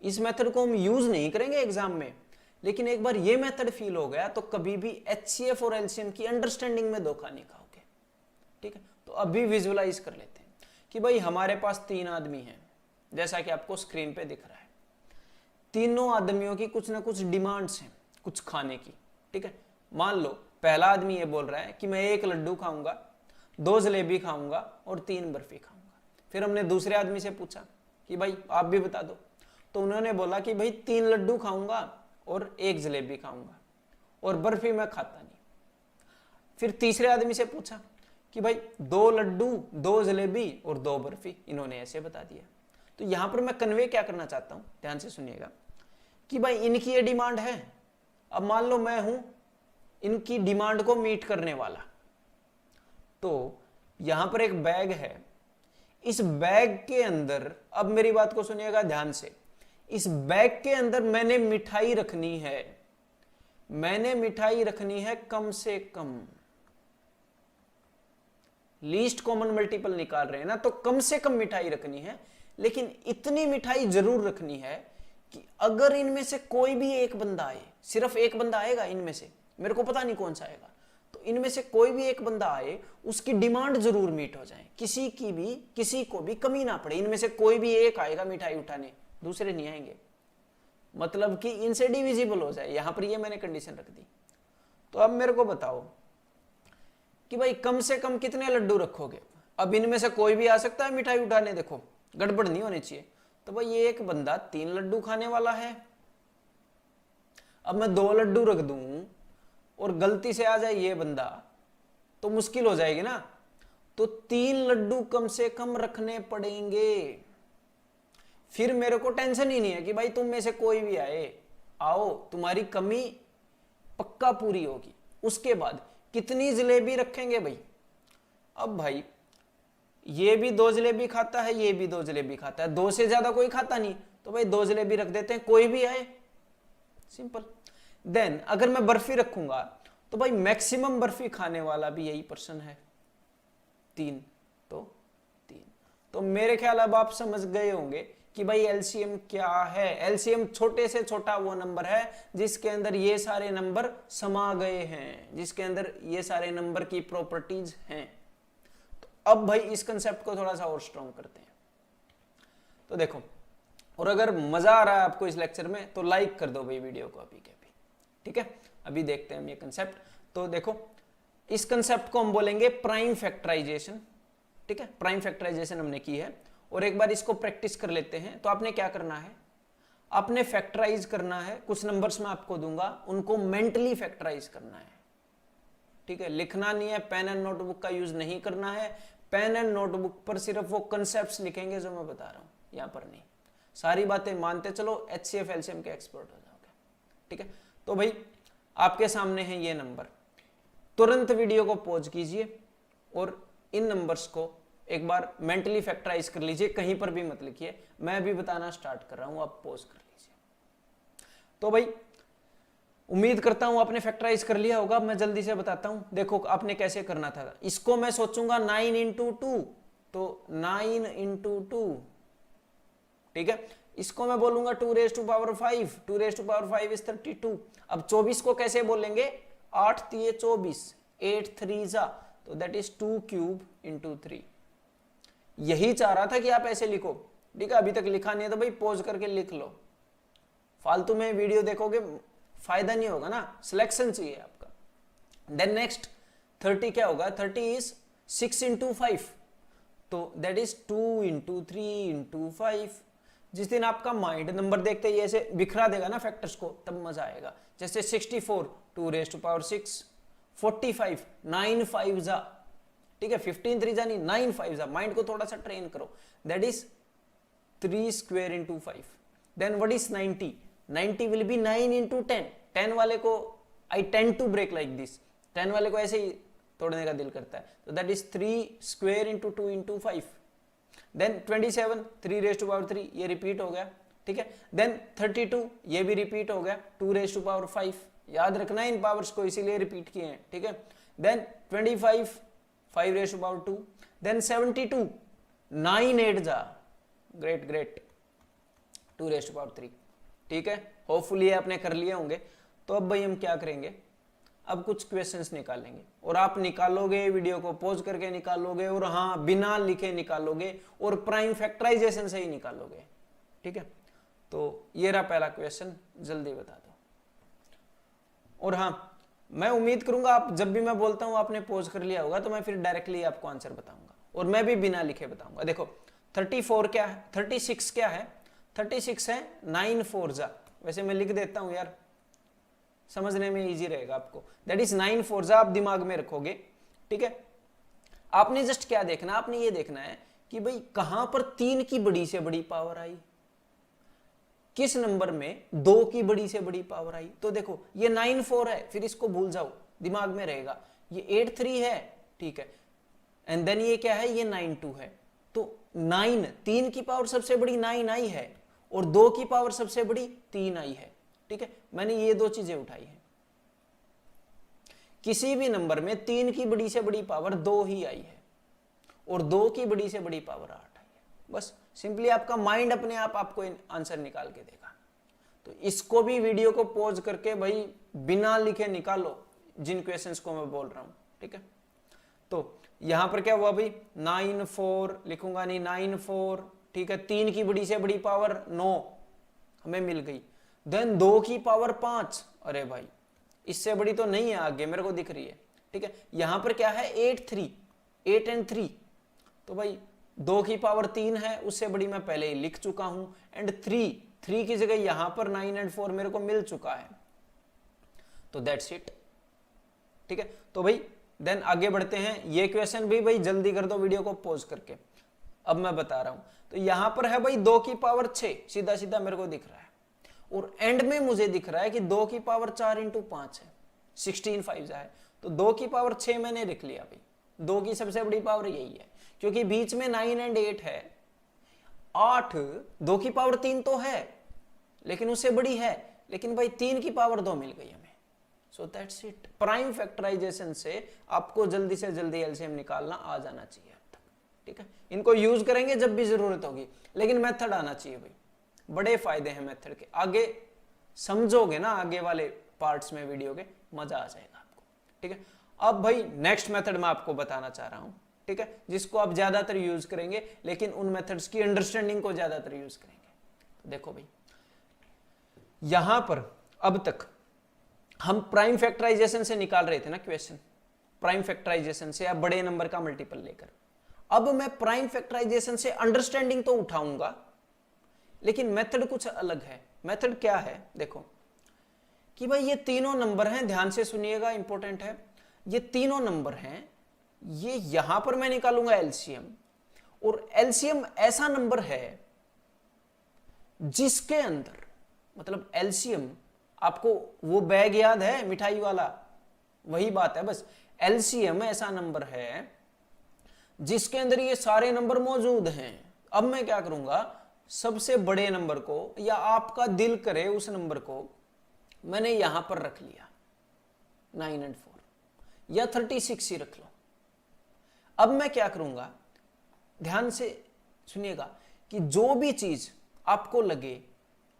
इस मेथड को हम यूज नहीं करेंगे एग्जाम में, लेकिन एक बार ये मेथड फील हो गया तो कभी भी एचसीएफ और एलसीएम की अंडरस्टैंडिंग में धोखा नहीं खाओगे। ठीक है, तो अभी विजुअलाइज कर लेते हैं कि भाई हमारे पास 3 आदमी हैं, जैसा कि आपको स्क्रीन पे दिख रहा है। तीनों आदमियों की कुछ ना कुछ डिमांड्स हैं कुछ खाने की। ठीक है, मान लो पहला आदमी ये बोल रहा है कि मैं 1 लड्डू खाऊंगा, 2 जलेबी खाऊंगा और 3 बर्फी खाऊंगा। फिर हमने दूसरे आदमी से पूछा कि भाई आप भी बता दो, तो उन्होंने बोला कि भाई 3 लड्डू खाऊंगा और 1 जलेबी खाऊंगा और बर्फी मैं खाता नहीं। फिर तीसरे आदमी से पूछा कि भाई 2 लड्डू, 2 जलेबी और 2 बर्फी, इन्होंने ऐसे बता दिया। तो यहां पर मैं कन्वे क्या करना चाहता हूं, ध्यान से सुनिएगा कि भाई इनकी ये डिमांड है। अब मान लो मैं हूं इनकी डिमांड को मीट करने वाला, तो यहां पर एक बैग है, इस बैग के अंदर, अब मेरी बात को सुनिएगा ध्यान से, इस बैग के अंदर मैंने मिठाई रखनी है, मैंने मिठाई रखनी है कम से कम, लीस्ट कॉमन मल्टीपल निकाल रहे हैं ना, तो कम से कम मिठाई रखनी है, लेकिन इतनी मिठाई जरूर रखनी है कि अगर इनमें से कोई भी एक बंदा आए, सिर्फ एक बंदा आएगा इनमें से, मेरे को पता नहीं कौन सा आएगा, तो इनमें से कोई भी एक बंदा आए, उसकी डिमांड जरूर मीट हो जाए, किसी को भी कमी ना पड़े। इनमें से कोई भी एक आएगा मिठाई उठाने, दूसरे नहीं आएंगे, मतलब कि इनसे डिविजिबल हो जाए। यहां पर ये मैंने कंडीशन रख दी। तो अब मेरे को बताओ कि भाई कम से कम कितने लड्डू रखोगे। अब इनमें से कोई भी आ सकता है मिठाई उठाने, देखो गड़बड़ नहीं होनी चाहिए। तो भाई ये एक बंदा 3 लड्डू खाने वाला है, अब मैं 2 लड्डू रख दूं और गलती से आ जाए ये बंदा, तो मुश्किल हो जाएगी ना। तो 3 लड्डू कम से कम रखने पड़ेंगे। फिर मेरे को टेंशन ही नहीं है कि भाई तुम में से कोई भी आए, आओ, तुम्हारी कमी पक्का पूरी होगी। उसके बाद कितनी जलेबी रखेंगे भाई। अब भाई ये भी 2 जलेबी खाता है, ये भी 2 जलेबी खाता है, 2 से ज्यादा कोई खाता नहीं, तो भाई 2 जलेबी रख देते हैं, कोई भी आए, सिंपल। देन अगर मैं बर्फी रखूंगा तो भाई मैक्सिमम बर्फी खाने वाला भी यही पर्सन है, 3, तो 3। तो मेरे ख्याल अब आप समझ गए होंगे कि भाई एलसीएम क्या है। एलसीएम छोटे से छोटा वो नंबर है जिसके अंदर ये सारे नंबर समा गए हैं, जिसके अंदर ये सारे नंबर की प्रॉपर्टीज हैं। तो अब भाई इस कंसेप्ट को थोड़ा सा और स्ट्रॉन्ग करते हैं। तो देखो, और अगर मजा आ रहा है आपको इस लेक्चर में तो लाइक कर दो भाई वीडियो को अभी के अभी। ठीक है, अभी देखते हैं हम ये कंसेप्ट। तो देखो, इस कंसेप्ट को हम बोलेंगे प्राइम फैक्टराइजेशन। ठीक है, प्राइम फैक्टराइजेशन हमने की है, और एक बार इसको प्रैक्टिस कर लेते हैं। तो आपने क्या करना है, आपने फैक्टराइज करना है, कुछ नंबर्स मैं आपको दूंगा, उनको मेंटली फैक्टराइज करना है। ठीक है, लिखना नहीं है, पेन एंड नोटबुक का यूज नहीं करना है। पेन एंड नोटबुक पर सिर्फ वो कंसेप्ट्स लिखेंगे जो मैं बता रहा हूं, यहां पर नहीं। सारी बातें मानते चलो, एचसीएफ एलसीएम के एक्सपर्ट हो जाओगे। ठीक है, तो भाई आपके सामने है ये नंबर, तुरंत वीडियो को पॉज कीजिए और इन नंबर्स को एक बार मेंटली फैक्टराइज कर लीजिए, कहीं पर भी मत लिखिए, मैं अभी बताना स्टार्ट कर रहा हूं, आप पॉज कर लीजिए। तो भाई उम्मीद करता हूं आपने फैक्टराइज कर लिया होगा। मैं जल्दी से बताता हूं, देखो आपने कैसे करना था। इसको मैं सोचूंगा 9 इंटू 2, तो 9 इंटू 2। ठीक है, इसको मैं बोलूंगा 2 raise to power 5, 2 raise to power 5 is 32। अब 24 को कैसे बोलेंगे, 8 3 24, 8 3 जा, तो दैट इज 2 क्यूब इंटू 3। यही चाह रहा था कि आप ऐसे लिखो। ठीक है, अभी तक लिखा नहीं है तो भाई पॉज करके लिख लो, फालतू में वीडियो देखोगे फायदा नहीं होगा ना, सिलेक्शन चाहिए आपका। देन नेक्स्ट 30 क्या होगा, 30 इज 6 इंटू 5, तो दैट इज 2 इंटू 3 इंटू 5। जिस दिन आपका माइंड नंबर देखते ही ऐसे बिखरा देगा ना फैक्टर्स को, तब मजा आएगा। जैसे 64 2 रेज़ टू पावर 6, 45 9 5 जा। ठीक है, 15 3 जा नहीं, 9 5 जा। माइंड को थोड़ा सा ट्रेन करो, that is 3 square into 5। Then what is 90, 90 will be 9 into 10। 10 वाले को I tend to break like this, 10 वाले को ऐसे ही तोड़ने का दिल करता है, तो that is 3 square into 2 into 5। Then 27 3 raise to power 3, ये रिपीट हो गया। ठीक है, देन 32 ये भी रिपीट हो गया, 2 रेज़ टू पावर 5, याद रखना इन पावर्स को, इसीलिए रिपीट किए हैं, ठीक है। देन 25 5 रेशो पावर 2, देन 72 9 8 जा, ग्रेट ग्रेट, 2 रेशो पावर 3, ठीक है। होपफुली आपने कर लिए होंगे। तो अब भाई हम क्या करेंगे, अब कुछ क्वेश्चंस निकालेंगे और आप निकालोगे, वीडियो को पॉज करके निकालोगे और हाँ बिना लिखे निकालोगे और प्राइम फैक्टराइजेशन से ही निकालोगे, ठीक है। तो ये रहा पहला क्वेश्चन, जल्दी बता दो। और हाँ मैं उम्मीद करूंगा आप जब भी मैं बोलता हूं आपने पॉज कर लिया होगा, तो मैं फिर डायरेक्टली आपको आंसर बताऊंगा और मैं भी बिना लिखे बताऊंगा। देखो 34 क्या है, 36 क्या है, 36 है 9 4 जा, वैसे मैं लिख देता हूं यार, समझने में इजी रहेगा आपको। दैट इज 9 4 जा, आप दिमाग में रखोगे, ठीक है। आपने जस्ट क्या देखना, आपने ये देखना है कि भाई कहां पर 3 की बड़ी से बड़ी पावर आई, किस नंबर में 2 की बड़ी से बड़ी पावर आई। तो देखो ये 9 4 है, फिर इसको भूल जाओ, दिमाग में रहेगा। ये 8 3 है, ठीक है, एंड देन ये क्या है, ये 9 2 है। तो 9 3 की पावर सबसे बड़ी 9 आई है और 2 की पावर सबसे बड़ी 3 आई है, ठीक है। मैंने ये दो चीजें उठाई हैं। किसी भी नंबर में 3 की बड़ी से बड़ी पावर 2 ही आई है और 2 की बड़ी से बड़ी पावर 8 आई है। बस सिंपली आपका माइंड अपने आप आपको आंसर निकाल के देगा। तो इसको भी वीडियो को पॉज करके भाई बिना लिखे निकालो, जिन क्वेश्चंस को मैं बोल रहा हूं, ठीक है। तो यहां पर क्या हुआ भाई, 9 4 लिखूंगा नहीं, 9 4, ठीक है। 3 की बड़ी से बड़ी पावर 9 हमें मिल गई, देन 2 की पावर 5, अरे भाई इससे बड़ी तो नहीं है आगे मेरे को दिख रही है, ठीक है। यहां पर क्या है 8 3, 8 एंड 3, तो भाई 2 की पावर 3 है, उससे बड़ी मैं पहले ही लिख चुका हूं, एंड 3 की जगह यहां पर 9 एंड 4 मेरे को मिल चुका है। तो दैट्स इट, ठीक है। तो भाई देन आगे बढ़ते हैं। ये क्वेश्चन भी भाई जल्दी कर दो वीडियो को पॉज करके, अब मैं बता रहा हूं। तो यहां पर है भाई 2 की पावर 6, सीधा सीधा मेरे को दिख रहा है, और एंड में मुझे दिख रहा है कि 2 की पावर 4 इंटू 5 है, 16 5 है। तो 2 की पावर 6 मैंने लिख लिया भाई, 2 की सबसे बड़ी पावर यही है, क्योंकि बीच में 9 एंड 8 है। 8 2 की पावर 3 तो है लेकिन उससे बड़ी है, लेकिन भाई 3 की पावर 2 मिल गई हमें। So that's it. Prime factorisation से आपको जल्दी से जल्दी एलसीएम निकालना आ जाना चाहिए अब तक, ठीक है। इनको यूज करेंगे जब भी जरूरत होगी, लेकिन मेथड आना चाहिए भाई, बड़े फायदे हैं मेथड के। आगे समझोगे ना, आगे वाले पार्ट्स में वीडियो के, मजा आ जाएगा आपको, ठीक है। अब भाई नेक्स्ट मेथड मैं आपको बताना चाह रहा हूं, ठीक है, जिसको आप ज्यादातर यूज करेंगे, लेकिन उन मेथड्स की अंडरस्टैंडिंग को ज्यादातर यूज करेंगे। तो देखो भाई यहां पर अब तक हम प्राइम फैक्टराइजेशन से निकाल रहे थे ना क्वेश्चन, प्राइम फैक्टराइजेशन से या बड़े नंबर का मल्टीपल लेकर। अब मैं प्राइम फैक्टराइजेशन से अंडरस्टैंडिंग तो उठाऊंगा, लेकिन मेथड कुछ अलग है। मेथड क्या है, देखो कि भाई ये तीनों नंबर हैं, ध्यान से सुनिएगा, इंपॉर्टेंट है। ये तीनों नंबर हैं, ये यहां पर मैं निकालूंगा एलसीएम, और एलसीएम ऐसा नंबर है जिसके अंदर, मतलब एलसीएम, आपको वो बैग याद है मिठाई वाला, वही बात है बस। एलसीएम ऐसा नंबर है जिसके अंदर ये सारे नंबर मौजूद हैं। अब मैं क्या करूंगा, सबसे बड़े नंबर को, या आपका दिल करे उस नंबर को, मैंने यहां पर रख लिया 9 एंड 4, या 36 ही रख लो। अब मैं क्या करूंगा, ध्यान से सुनिएगा, कि जो भी चीज आपको लगे,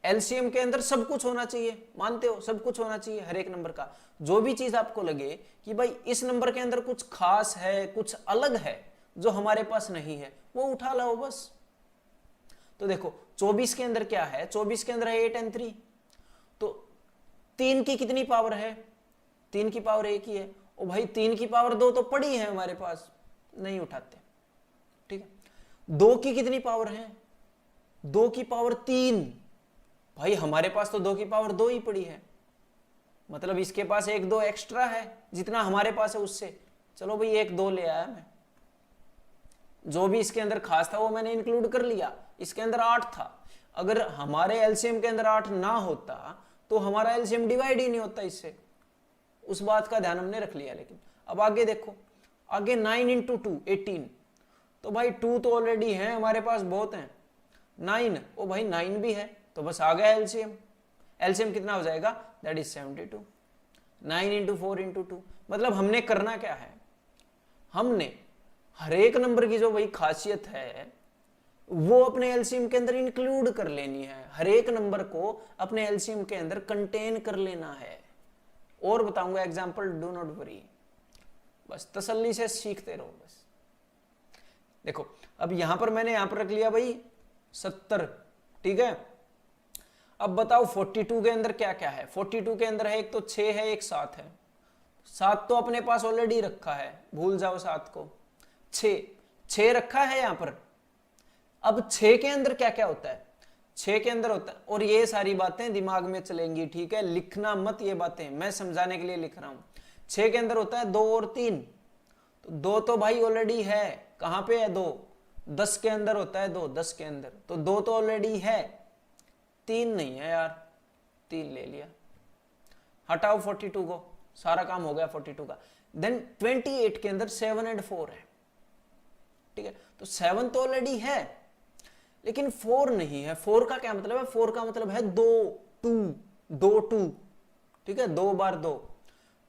एलसीएम के अंदर सब कुछ होना चाहिए, मानते हो, सब कुछ होना चाहिए हर एक नंबर का। जो भी चीज आपको लगे कि भाई इस नंबर के अंदर कुछ खास है, कुछ अलग है जो हमारे पास नहीं है, वो उठा लाओ बस। तो देखो 24 के अंदर क्या है, 24 के अंदर है 8 एंड 3, तो 3 की कितनी पावर है, 3 की पावर 1 ही है। ओ भाई 3 की पावर 2 तो पड़ी है हमारे पास, नहीं उठाते, ठीक है। 2 की कितनी पावर है, 2 की पावर 3, भाई हमारे पास तो 2 की पावर 2 ही पड़ी है, मतलब इसके पास 1 2 एक्स्ट्रा है, जितना हमारे पास है उससे। चलो भाई 1 2 ले आया मैं, जो भी इसके अंदर खास था वो मैंने इंक्लूड कर लिया। इसके अंदर 8 था, अगर हमारे एलसीएम के अंदर 8 ना होता तो हमारा एलसीएम डिवाइड ही नहीं होता इससे, उस बात का ध्यान हमने रख लिया। लेकिन अब आगे देखो, आगे 9 इंटू 2 18, तो भाई 2 तो ऑलरेडी है हमारे पास, बहुत हैं। 9, ओ भाई 9 भी है, तो बस आ गया एलसीएम। एलसीएम कितना हो जाएगा, दैट इज 72। 9 into 4 into 2। मतलब हमने करना क्या है, हमने हर एक नंबर की जो वही खासियत है वो अपने एलसीएम के अंदर इंक्लूड कर लेनी है, हर एक नंबर को अपने एलसीएम के अंदर कंटेन कर लेना है। और बताऊंगा एग्जांपल, डू नॉट वरी, बस तसल्ली से सीखते रहो बस। देखो अब यहां पर मैंने यहां पर रख लिया भाई 70, ठीक है। अब बताओ 42 के अंदर क्या क्या है। 42 के अंदर है एक तो 6 है, एक 7 है। 7 तो अपने पास ऑलरेडी रखा है, भूल जाओ 7 को। 6 रखा है यहां पर। अब 6 के अंदर क्या क्या होता है, 6 के अंदर होता है, और ये सारी बातें दिमाग में चलेंगी, ठीक है, लिखना मत ये बातें, मैं समझाने के लिए लिख रहा हूं। 6 के अंदर होता है 2 और 3, तो 2 तो भाई ऑलरेडी है, कहां पे है 2, 10 के अंदर होता है 2, 10 के अंदर, तो 2 तो ऑलरेडी है, 3 नहीं है यार, 3 ले लिया। हटाओ 42 को, सारा काम हो गया 42 का। देन 28 के अंदर 7 और 4 है, ठीक है, तो 7 तो ऑलरेडी है लेकिन 4 नहीं है। 4 का क्या मतलब है, 4 का मतलब है 2 2, ठीक है, 2 बार 2,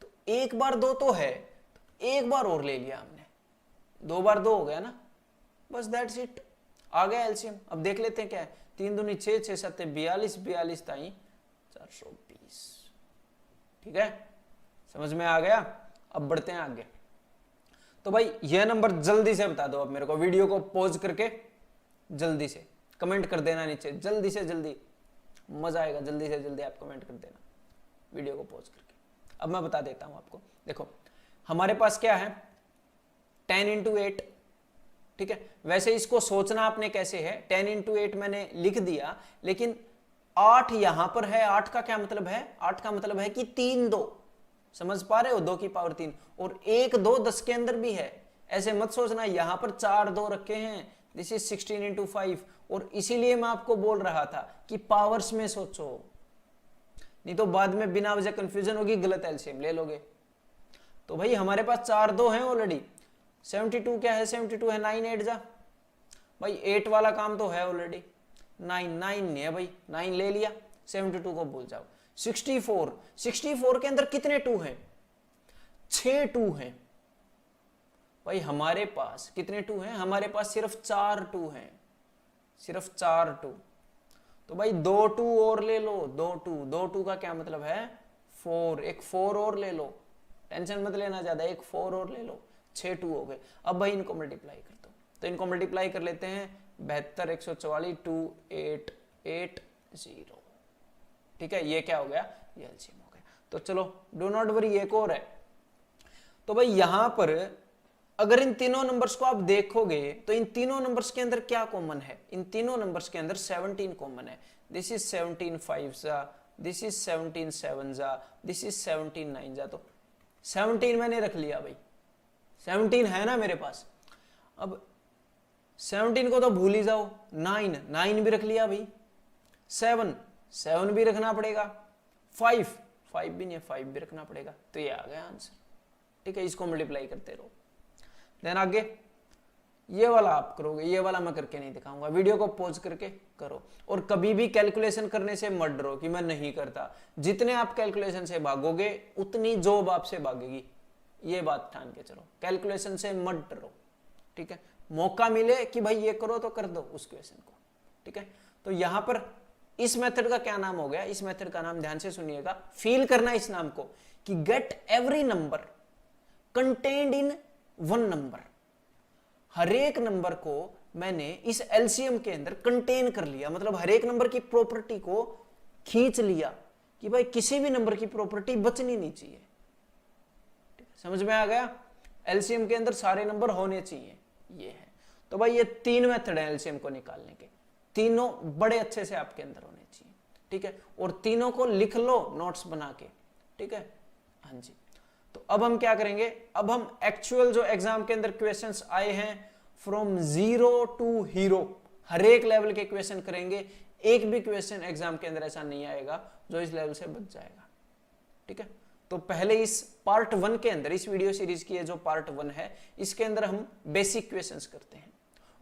तो 1 बार 2 तो है, तो 1 बार और ले लिया हमने, 2 बार 2 हो गया ना, बस दैट्स इट, आ गया एलसीएम। अब देख लेते हैं क्या है, 3 दूनी 6, 6 7 42, 42 ताई 420, ठीक है, समझ में आ गया। अब बढ़ते हैं आगे। तो भाई यह नंबर जल्दी से बता दो अब मेरे को, वीडियो को पॉज करके जल्दी से कमेंट कर देना नीचे, जल्दी से जल्दी, मजा आएगा, जल्दी से जल्दी आप कमेंट कर देना वीडियो को पॉज करके। अब मैं बता देता हूं आपको, देखो हमारे पास क्या है 10 इंटू 8, ठीक है। वैसे इसको सोचना आपने कैसे है, 10 इंटू 8 मैंने लिख दिया, लेकिन 8 यहां पर है, 8 का क्या मतलब है, 8 का मतलब है कि 3 2, समझ पा रहे हो, 2 की पावर 3, और 1 2 10 के अंदर भी है। ऐसे मत सोचना यहां पर 4 2 रखे हैं, दिस इज 16 इंटू 5, और इसीलिए मैं आपको बोल रहा था कि पावर्स में सोचो, नहीं तो बाद में बिना वजह कंफ्यूजन होगी, गलत एलसीएम ले लोगे। तो भाई हमारे पास 4 2 हैं ऑलरेडी, 72 क्या है, 72 है 9 8 जा, भाई 8 वाला काम तो है ऑलरेडी, 9 नहीं है भाई, 9 ले लिया, 72 को भूल जाओ। 64 के अंदर कितने 2 हैं, 6 2 हैं भाई हमारे पास। कितने 2 हैं हमारे पास, सिर्फ 4 2 हैं, सिर्फ 4 2, तो भाई 2 2 और ले लो, 2 2 का क्या मतलब है 4, एक 4 और ले लो, टेंशन मत लेना ज्यादा, एक 4 और ले लो, 6 2 हो गए। अब भाई इनको मल्टीप्लाई कर दो, तो इनको मल्टीप्लाई कर लेते हैं, 72 144 2 8 8 0, ठीक है, ये क्या हो गया, ये एलसीएम हो गया। तो चलो डू नॉट वरी, एक और है। तो भाई यहां पर अगर इन तीनों नंबर्स को आप देखोगे तो इन तीनों नंबर्स के अंदर क्या कॉमन है, इन तीनों नंबर्स के अंदर 17 कॉमन है। दिस इज 17 5 जा, दिस इज 17 7 जा, दिस इज 17 9 जा, तो 17 मैंने रख लिया भाई, 17 है ना मेरे पास। अब 17 को तो भूल ही जाओ, 9 भी रख लिया भाई, 7 भी रखना पड़ेगा, 5 भी नहीं है, 5 भी रखना पड़ेगा, तो ये आ गया आंसर, ठीक है। इसको मल्टीप्लाई करते रहो, देन आगे ये वाला आप करोगे, ये वाला मैं करके नहीं दिखाऊंगा, वीडियो को पॉज करके करो। और कभी भी कैलकुलेशन करने से मत डरो कि मैं नहीं करता, जितने आप कैलकुलेशन से भागोगे उतनी जॉब आपसे भागेगी, ये बात ठान के चलो, कैलकुलेशन से मत डरो, ठीक है। मौका मिले कि भाई ये करो तो कर दो उस क्वेश्चन को, ठीक है। तो यहां पर इस मेथड का क्या नाम हो गया, इस मेथड का नाम ध्यान से सुनिएगा, फील करना इस नाम को, कि get every number contained in one number. हर एक नंबर को मैंने इस एलसीएम के अंदर कंटेन कर लिया, मतलब हर एक नंबर की प्रॉपर्टी को खींच लिया कि भाई किसी भी नंबर की प्रॉपर्टी बचनी नहीं चाहिए, समझ में आ गया। एलसीएम के अंदर सारे नंबर होने चाहिए, ये है। तो भाई ये 3 मेथड है एलसीएम को निकालने के, तीनों बड़े अच्छे से आपके अंदर होने चाहिए, ठीक है। और तीनों को लिख लो नोट्स बना के, ठीक है, हाँ जी। तो अब हम क्या करेंगे, अब हम एक्चुअल जो एग्जाम के अंदर क्वेश्चंस आए हैं फ्रॉम 0 टू हीरो, हर एक लेवल के क्वेश्चन करेंगे। एक भी क्वेश्चन एग्जाम के अंदर ऐसा नहीं आएगा जो इस लेवल से बच जाएगा, ठीक है। तो पहले इस पार्ट 1 के अंदर, इस वीडियो सीरीज की जो पार्ट 1 है, इसके अंदर हम बेसिक क्वेश्चंस करते हैं,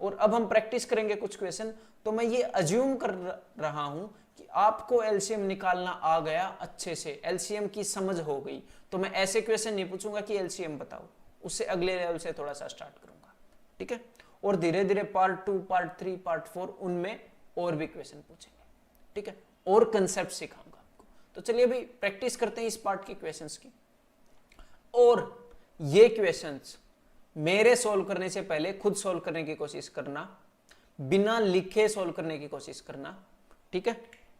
और अब हम प्रैक्टिस करेंगे कुछ क्वेश्चन। तो मैं ये अज्यूम कर रहा हूं कि आपको एलसीएम निकालना आ गया अच्छे से, एलसीएम की समझ हो गई। तो मैं ऐसे क्वेश्चन नहीं पूछूंगा कि एलसीएम बताओ, उससे अगले लेवल से थोड़ा सा स्टार्ट करूंगा, ठीक है। और धीरे धीरे पार्ट 2, पार्ट 3, पार्ट 4 उनमें और भी क्वेश्चन पूछेंगे, ठीक है, और कंसेप्ट सिखाऊंगा आपको। तो चलिए अभी प्रैक्टिस करते हैं इस पार्ट के क्वेश्चंस की। और ये क्वेश्चंस मेरे सॉल्व करने से पहले खुद सॉल्व करने की कोशिश करना, बिना लिखे सॉल्व करने की कोशिश करना, ठीक है,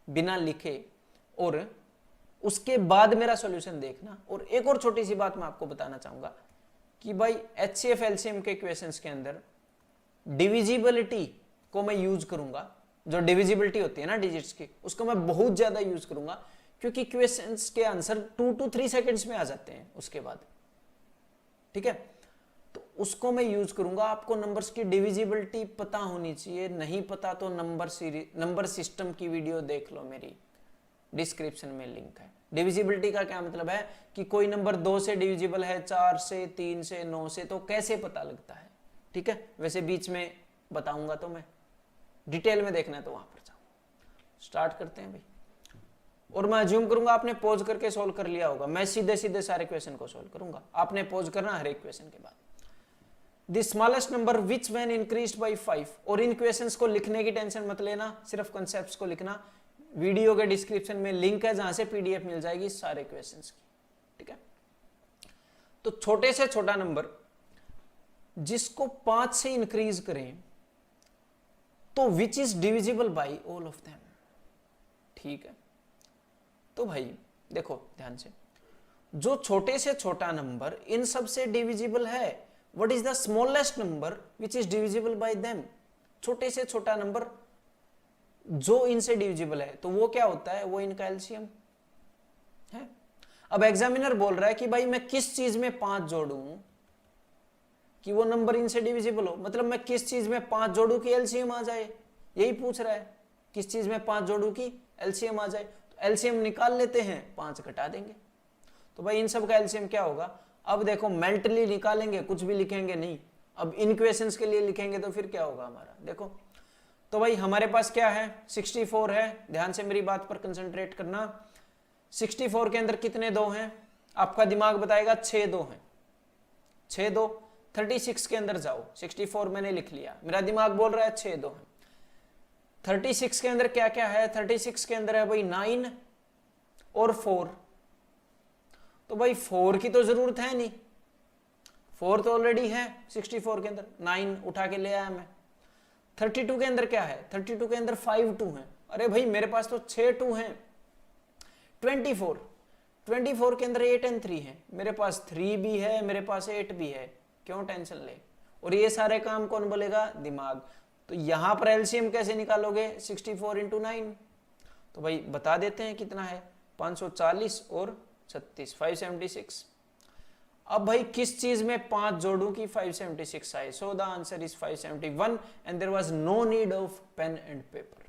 बिना लिखे, और उसके बाद मेरा सॉल्यूशन देखना। और एक और छोटी सी बात मैं आपको बताना चाहूंगा कि भाई एचसीएफ एलसीएम के क्वेश्चंस के अंदर डिविजिबिलिटी को मैं यूज करूंगा। जो डिविजिबिलिटी होती है ना डिजिट्स की, उसको मैं बहुत ज्यादा यूज करूंगा, क्योंकि क्वेश्चंस के आंसर 2 to 3 सेकंड्स में आ जाते हैं उसके बाद, ठीक है। तो उसको मैं यूज करूंगा। आपको नंबर्स की डिविजिबिलिटी पता होनी चाहिए, नहीं पता तो नंबर सिस्टम की वीडियो देख लो, मेरी डिस्क्रिप्शन में लिंक है। डिविजिबिलिटी का क्या मतलब है कि कोई नंबर 2 से डिविजिबल है, 4 से, 3 से, 9 से, तो कैसे पता लगता है, ठीक है। वैसे बीच में बताऊंगा, तो मैं डिटेल में देखना है तो वहां पर जाओ। स्टार्ट करते हैं भाई। और मैं अज्यूम करूंगा आपने पॉज करके सोल्व कर लिया होगा। मैं सीधे सीधे सारे क्वेश्चन को सोल्व करूंगा, आपने पॉज करना हर एक क्वेश्चन के बाद। The smallest number which when increased by 5। और इन क्वेश्चंस को लिखने की टेंशन मत लेना, सिर्फ कॉन्सेप्ट्स को लिखना। वीडियो के डिस्क्रिप्शन में लिंक है जहां से पीडीएफ मिल जाएगी सारे क्वेश्चंस की, ठीक है। तो छोटे से छोटा नंबर जिसको 5 से इंक्रीज करें तो which is divisible bye all of them, ठीक है। तो भाई देखो ध्यान से, जो छोटे से छोटा नंबर इन सब से डिविजिबल है, what is the smallest number which is divisible bye them. छोटे से छोटा नंबर जो इनसे डिविजिबल है, तो वो क्या होता है, वो इनका एलसीएम है। अब एग्जामिनर बोल रहा है कि भाई मैं किस चीज में 5 जोड़ूं कि वो नंबर इनसे डिविजिबल हो, मतलब मैं किस चीज में 5 जोड़ूं कि एलसीएम आ जाए, यही पूछ रहा है। किस चीज में 5 जोड़ूं कि एलसीएम आ जाए। तो एलसीएम निकाल लेते हैं, 5 घटा देंगे। तो भाई इन सब का एलसीएम क्या होगा। अब देखो मेंटली निकालेंगे, कुछ भी लिखेंगे नहीं। अब इन क्वेश्चंस के लिए लिखेंगे तो फिर क्या होगा हमारा, देखो। तो भाई हमारे पास क्या है, 64 है। ध्यान से मेरी बात पर कंसंट्रेट करना। 64 के अंदर कितने 2 हैं, आपका दिमाग बताएगा 6 2 हैं, 6 2। 36 के अंदर जाओ, 64 मैंने लिख लिया, मेरा दिमाग बोल रहा है 6 2 है। 36 के अंदर क्या क्या है, 36 के अंदर है भाई 9 और 4। तो भाई 4 की तो जरूरत है नहीं, 4 तो ऑलरेडी है 64 के अंदर, 9 उठा के ले आया मैं। 32 के अंदर क्या है, 32 के अंदर 5 2 है। अरे भाई मेरे पास तो 6 2 हैं। 24 के अंदर 8 and 3 है, मेरे पास 3 भी है, मेरे पास 8 भी है, क्यों टेंशन ले। और ये सारे काम कौन बोलेगा, दिमाग। तो यहां पर एलसीएम कैसे निकालोगे, 64 into 9। तो भाई बता देते हैं कितना है, 540 और 36, 576। अब भाई किस चीज में 5 जोड़ूं कि 576 आए, so the answer is 571 and there was no need of pen and paper,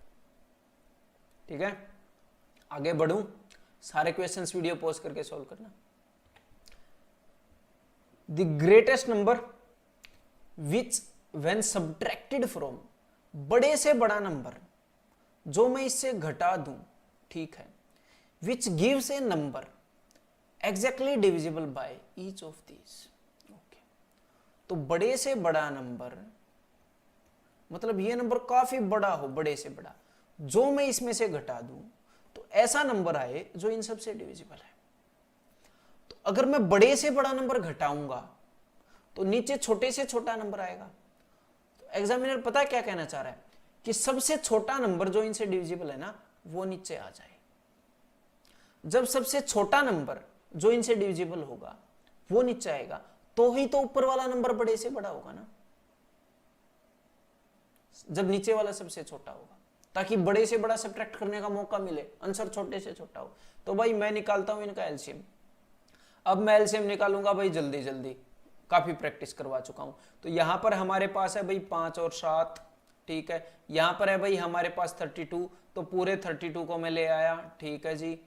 ठीक है। आगे बढ़ूं, सारे क्वेश्चंस वीडियो पॉज करके सॉल्व करना। The greatest number which when subtracted from, बड़े से बड़ा नंबर जो मैं इससे घटा दूं, ठीक है, which gives A number exactly divisible by each of these, okay. तो बड़े से बड़ा नंबर मतलब ये नंबर काफी बड़ा हो, बड़े से बड़ा, जो मैं इसमें से घटा दूं तो ऐसा नंबर आए जो इन सब से डिविजिबल है। तो अगर मैं बड़े से बड़ा नंबर घटाऊंगा तो नीचे छोटे से छोटा नंबर आएगा। तो एग्जामिनर पता है क्या कहना चाह रहा है कि सबसे छोटा नंबर जो इनसे डिविजिबल है ना, वो नीचे आ जाए। जब सबसे छोटा नंबर जो इनसे डिविजिबल होगा वो नीचे आएगा, तो ही तो ऊपर वाला नंबर बड़े से बड़ा होगा ना, जब नीचे वाला सबसे छोटा होगा, ताकि बड़े से बड़ा सब्ट्रैक्ट करने का मौका मिले, आंसर छोटे से छोटा हो। तो भाई मैं निकालता हूं इनका एलसीएम। अब मैं एलसीएम निकालूंगा भाई जल्दी जल्दी, काफी प्रैक्टिस करवा चुका हूं। तो यहां पर हमारे पास है भाई 5 और 7, ठीक है। यहां पर है भाई हमारे पास 32, तो पूरे 32 को मैं ले आया, ठीक है जी।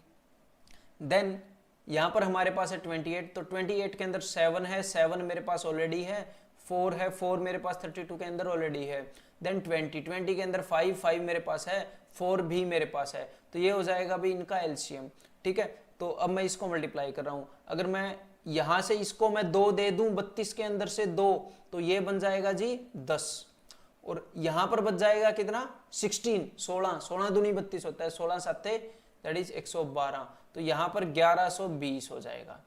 देन यहां पर हमारे पास है 28, तो 28 के अंदर 7 है, 7 मेरे पास ऑलरेडी है, 4 है, 4 मेरे पास 32 के अंदर ऑलरेडी है। देन 20 के अंदर 5 मेरे पास है, 4 भी मेरे पास है, तो ये हो जाएगा भाई इनका एलसीएम। ठीक है, तो अब मैं इसको मल्टीप्लाई कर रहा हूं। अगर मैं यहां से इसको मैं 2 दे दूं 32 के अंदर से 2, तो ये बन जाएगा जी 10, और यहां पर बच जाएगा कितना 16, 16 दूनी 32 होता है, 16 7 दैट इज 112, तो यहां पर 1120 हो जाएगा।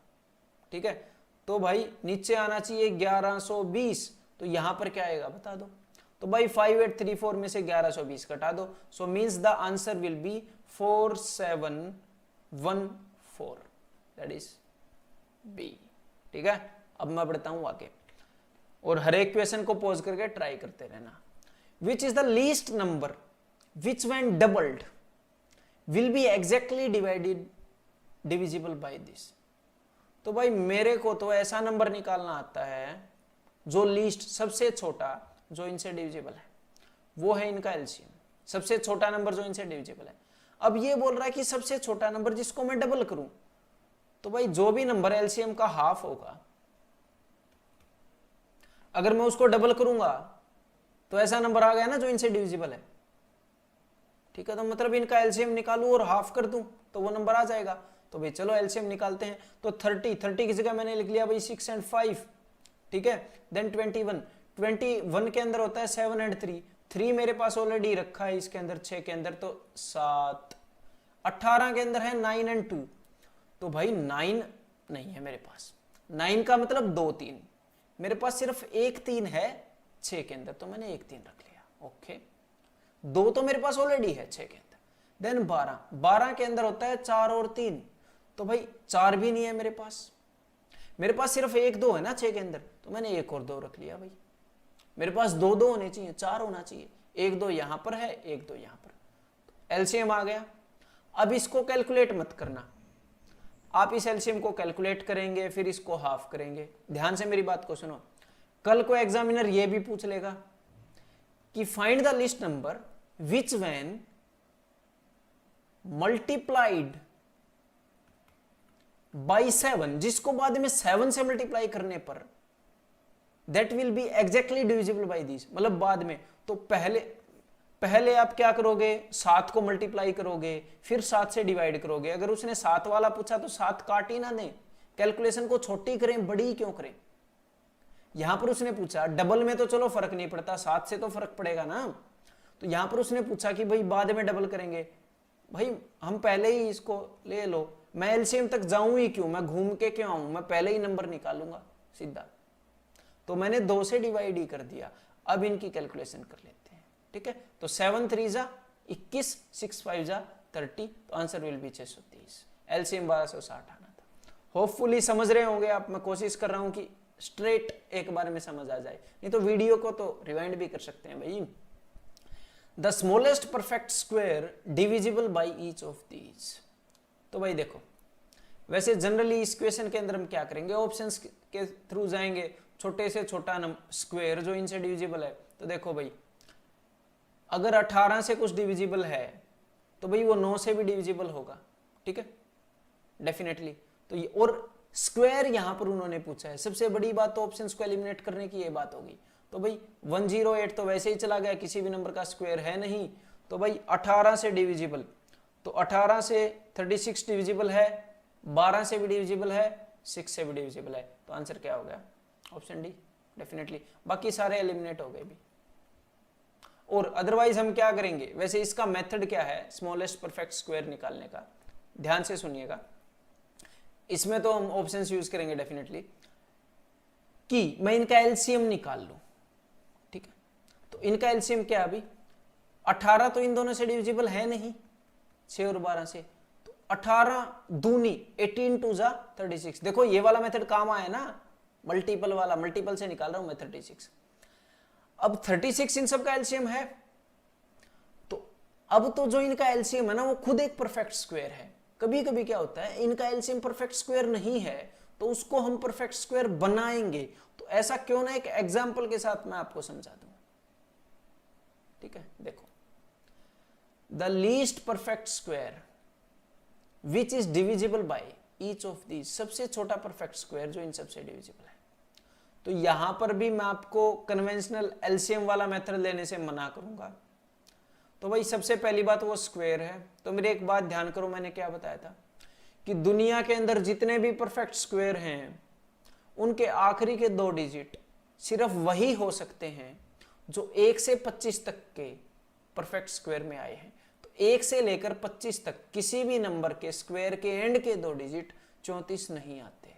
ठीक है, तो भाई नीचे आना चाहिए 1120, तो यहां पर क्या आएगा बता दो। तो भाई 5834 में से 1120 घटा दो, so means the answer will be 4714, that is B. ठीक है, अब मैं बढ़ता हूं आगे, और हर एक क्वेश्चन को पॉज करके ट्राई करते रहना। Which is the least number which when doubled will be exactly divisible by this. तो भाई मेरे को तो ऐसा नंबर निकालना आता है जो लीस्ट, सबसे छोटा जो इनसे डिविजिबल है, वो है इनका एलसीएम, सबसे छोटा नंबर जो इनसे डिविजिबल है। अब ये बोल रहा है कि सबसे छोटा नंबर जिसको मैं डबल करूं, तो भाई जो भी नंबर एलसीएम का हाफ होगा, अगर मैं उसको डबल करूंगा तो ऐसा नंबर आ गया ना जो इनसे डिविजिबल है। ठीक है, तो मतलब इनका एलसीएम निकालूं और हाफ कर दूं तो वो नंबर आ जाएगा। तो भाई चलो एलसीएम निकालते हैं। तो 30 की जगह मैंने लिख लिया भाई 6 और 5। ठीक है, देन 21 के अंदर होता है 7 और 3 मेरे पास ऑलरेडी रखा है इसके अंदर 6 के अंदर, तो 7। 18 के अंदर है 9 और 2, तो भाई 9 नहीं है मेरे पास, 9 का मतलब 2 3, मेरे पास सिर्फ एक 3 है 6 के अंदर, तो मैंने एक 3 रख लिया। ओके, 2 तो मेरे पास ऑलरेडी है 6 के अंदर। देन 12 के अंदर होता है 4 और 3, तो भाई 4 भी नहीं है मेरे पास सिर्फ 1 2 है ना 6 के अंदर, तो मैंने 1 और 2 रख लिया। भाई मेरे पास 2 2 होने चाहिए, 4 होना चाहिए, 1 2 यहां पर है, 1 2 यहां पर, एलसीएम आ गया। अब इसको कैलकुलेट मत करना, आप इस एलसीएम को कैलकुलेट करेंगे फिर इसको हाफ करेंगे। ध्यान से मेरी बात को सुनो, कल को एग्जामिनर ये भी पूछ लेगा कि find the list number which when multiplied by 7, जिसको बाद में 7 से मल्टीप्लाई करने पर that will be exactly divisible by this, मतलब बाद में। तो पहले आप क्या करोगे, 7 को मल्टीप्लाई करोगे फिर 7 से डिवाइड करोगे। अगर उसने 7 वाला पूछा तो 7 काट ही ना दें, कैलकुलेशन को छोटी करें, बड़ी क्यों करें। यहां पर उसने पूछा डबल में तो चलो फर्क नहीं पड़ता, 7 से तो फर्क पड़ेगा ना। तो यहां पर उसने पूछा कि भाई बाद में डबल करेंगे, भाई हम पहले ही इसको ले लो, मैं एलसीएम तक जाऊं ही क्यों, मैं घूम के क्यों आऊं, मैं पहले ही नंबर निकालूंगा सीधा। तो मैंने 2 से डिवाइड ही कर दिया। अब इनकी कैलकुलेशन कर लेते हैं। ठीक है, तो 7 3 जा 21, 6 5 जा 30, तो आंसर विल बी 630। एलसीएम 1260 आना था। होपफुली समझ रहे होंगे आप, मैं कोशिश कर रहा हूं कि स्ट्रेट एक बार में समझ आ जाए, नहीं तो वीडियो को तो रिवाइंड भी कर सकते हैं भाई। The smallest perfect square divisible by each of these. तो भाई देखो, वैसे जनरली इस क्वेश्चन के अंदर हम क्या करेंगे, ऑप्शंस के थ्रू जाएंगे, छोटे से छोटा स्क्वायर जो इनसे डिविजिबल है। तो देखो भाई, अगर 18 से कुछ डिविजिबल है तो भाई वो 9 से भी डिविजिबल होगा। ठीक है, डेफिनेटली। तो ये और स्क्वायर यहां पर उन्होंने पूछा है, सबसे बड़ी बात तो ऑप्शंस को एलिमिनेट करने की ये बात होगी। तो भाई 108 तो वैसे ही चला गया, किसी भी नंबर का स्क्वायर है नहीं। तो भाई 18 से डिविजिबल, तो 18 से 36 डिविजिबल है, 12 से भी डिविजिबल है, 6 से भी डिविजिबल है, तो आंसर क्या हो गया, ऑप्शन डी डेफिनेटली। बाकी सारे एलिमिनेट हो गए भी। और अदरवाइज हम क्या करेंगे, वैसे इसका मेथड क्या है स्मॉलेस्ट परफेक्ट स्क्वायर निकालने का, ध्यान से सुनिएगा। इसमें तो हम ऑप्शंस यूज करेंगे डेफिनेटली कि मैं इनका एलसीएम निकाल लूं। ठीक है, तो इनका एलसीएम क्या अभी 18 तो इन दोनों से डिविजिबल है नहीं, 6 और 12 से, तो 18 दूनी 18 2 जा 36। देखो ये वाला मेथड काम आया ना, मल्टीपल वाला, मल्टीपल से निकाल रहा हूं मैं 36। अब 36 इन सब का एलसीएम है, तो अब तो जो इनका एलसीएम है ना वो खुद एक परफेक्ट स्क्वायर है। कभी कभी क्या होता है, इनका एलसीएम परफेक्ट स्क्वायर नहीं है तो उसको हम परफेक्ट स्क्वायर बनाएंगे। तो ऐसा क्यों ना एक एग्जांपल के साथ मैं आपको समझा दूं। ठीक है, देखो, the least perfect square which is divisible by each of these, सबसे छोटा परफेक्ट स्क्वायर जो इन सबसे डिविजिबल है। तो यहां पर भी मैं आपको कन्वेंशनल एलसीएम वाला मेथड लेने से मना करूंगा। तो भाई सबसे पहली बात वो स्क्वायर है। तो मेरी एक बात ध्यान करो, मैंने क्या बताया था कि दुनिया के अंदर जितने भी परफेक्ट स्क्वायर हैं उनके आखिरी के 2 डिजिट सिर्फ वही हो सकते हैं जो 1 से 25 तक के परफेक्ट स्क्वायर में आए हैं। तो 1 से लेकर 25 तक किसी भी नंबर के स्क्वायर के एंड के 2 डिजिट 34 नहीं आते,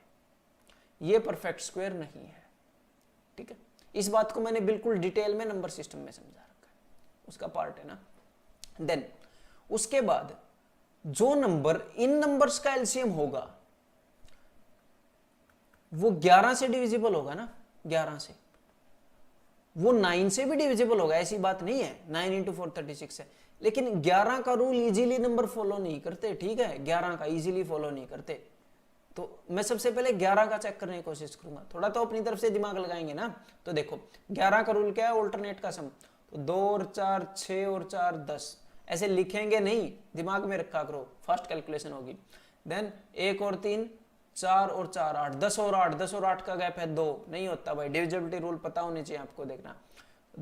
ये परफेक्ट स्क्वायर नहीं है। ठीक है, इस बात को मैंने बिल्कुल डिटेल में नंबर सिस्टम में समझा रखा है, उसका पार्ट है ना। देन उसके बाद जो नंबर इन नंबर्स का एलसीएम होगा वो 11 से डिविजिबल होगा ना, 11 से, वो 9 से भी डिविजिबल होगा, ऐसी बात नहीं है। 9 इंटू 4 36 है, लेकिन 11 का रूल इजीली नंबर फॉलो नहीं करते। ठीक है, 11 का इजीली फॉलो नहीं करते। तो मैं सबसे पहले 11 का चेक करने की कोशिश करूंगा, थोड़ा तो अपनी तरफ से दिमाग लगाएंगे ना। तो देखो 11 का रूल क्या है, ऑल्टरनेट का सम। तो 2 और 4 6 और 4 10, ऐसे लिखेंगे नहीं, दिमाग में रखा करो, फास्ट कैलकुलेशन होगी। देन 1 और 3 4 और 4 8, 10 और 8, 10 और 8 का गैप है 2, नहीं होता भाई। डिविजिबिलिटी रूल पता होने चाहिए आपको, देखना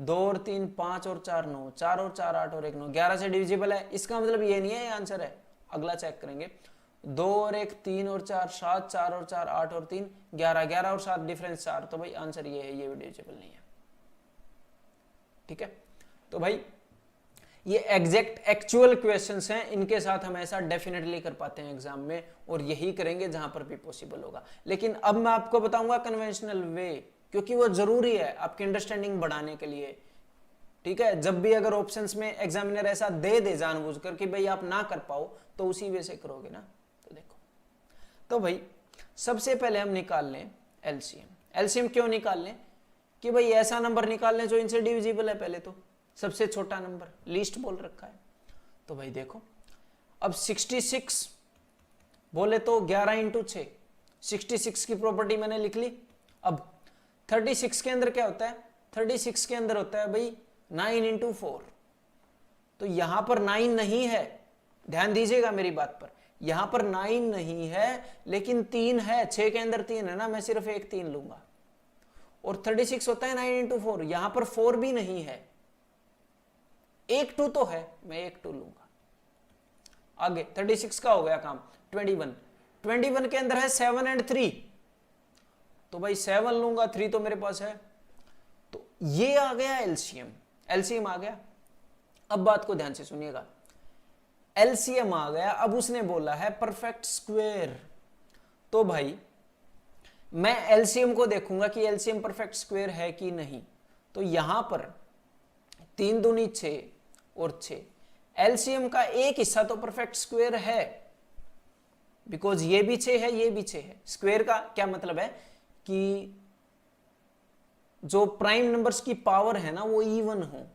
2 और 3 5 और 4 9, 4 और 4 8 और 1 9, 11 से डिविजिबल है। इसका मतलब ये नहीं है ये आंसर है, अगला चेक करेंगे। 2 और 1 3 और 4 7, 4 और 4 8 और 3 11, 11 और 7 डिफरेंस 4, तो भाई आंसर ये है, ये भी डिविजिबल नहीं है। ठीक है, तो भाई ये एग्जैक्ट एक्चुअल क्वेश्चंस हैं, इनके साथ हम ऐसा डेफिनेटली कर पाते हैं एग्जाम में, और यही करेंगे जहां पर भी पॉसिबल होगा। लेकिन अब मैं आपको बताऊंगा कन्वेंशनल वे, क्योंकि वो जरूरी है आपकी अंडरस्टैंडिंग बढ़ाने के लिए। ठीक है, जब भी अगर ऑप्शंस में एग्जामिनर ऐसा दे दे जानबूझकर कि भाई आप ना कर पाओ, तो उसी वे से करोगे ना। तो देखो, तो भाई सबसे पहले हम निकाल लें एलसीएम। एलसीएम क्यों निकाल लें कि भाई ऐसा नंबर निकाल लें जो इनसे डिविजिबल है। पहले तो सबसे छोटा नंबर, लीस्ट बोल रखा है। तो भाई देखो, अब 66 बोले तो 11 इंटू 6, 66 की प्रॉपर्टी मैंने लिख ली। अब 36 के अंदर क्या होता है, 36 के अंदर होता है भाई 9 इंटू 4। तो यहां पर 9 नहीं है, ध्यान दीजिएगा मेरी बात पर, यहां पर 9 नहीं है, लेकिन 3 है। 6 के अंदर 3 है ना, मैं सिर्फ एक 3 लूंगा। और 36 होता है 9 इंटू 4, यहां पर 4 भी नहीं है, एक 2 तो है, मैं एक 2 लूंगा। आगे 36 का हो गया काम। 21 के अंदर है 7 एंड 3, तो भाई 7 लूंगा, 3 तो मेरे पास है। तो ये आ गया एलसीएम, एलसीएम आ गया। अब बात को ध्यान से सुनिएगा, एलसीएम आ गया। अब उसने बोला है परफेक्ट स्क्वायर, तो भाई मैं एलसीएम को देखूंगा कि एलसीएम परफेक्ट स्क्वायर है कि नहीं। तो यहां पर 3 दूनी 6 और 6, एलसीएम का एक हिस्सा तो परफेक्ट स्क्वायर है, बिकॉज ये भी 6 है, ये भी 6 है। स्क्वायर का क्या मतलब है कि जो प्राइम नंबर्स की पावर है ना वो इवन हो,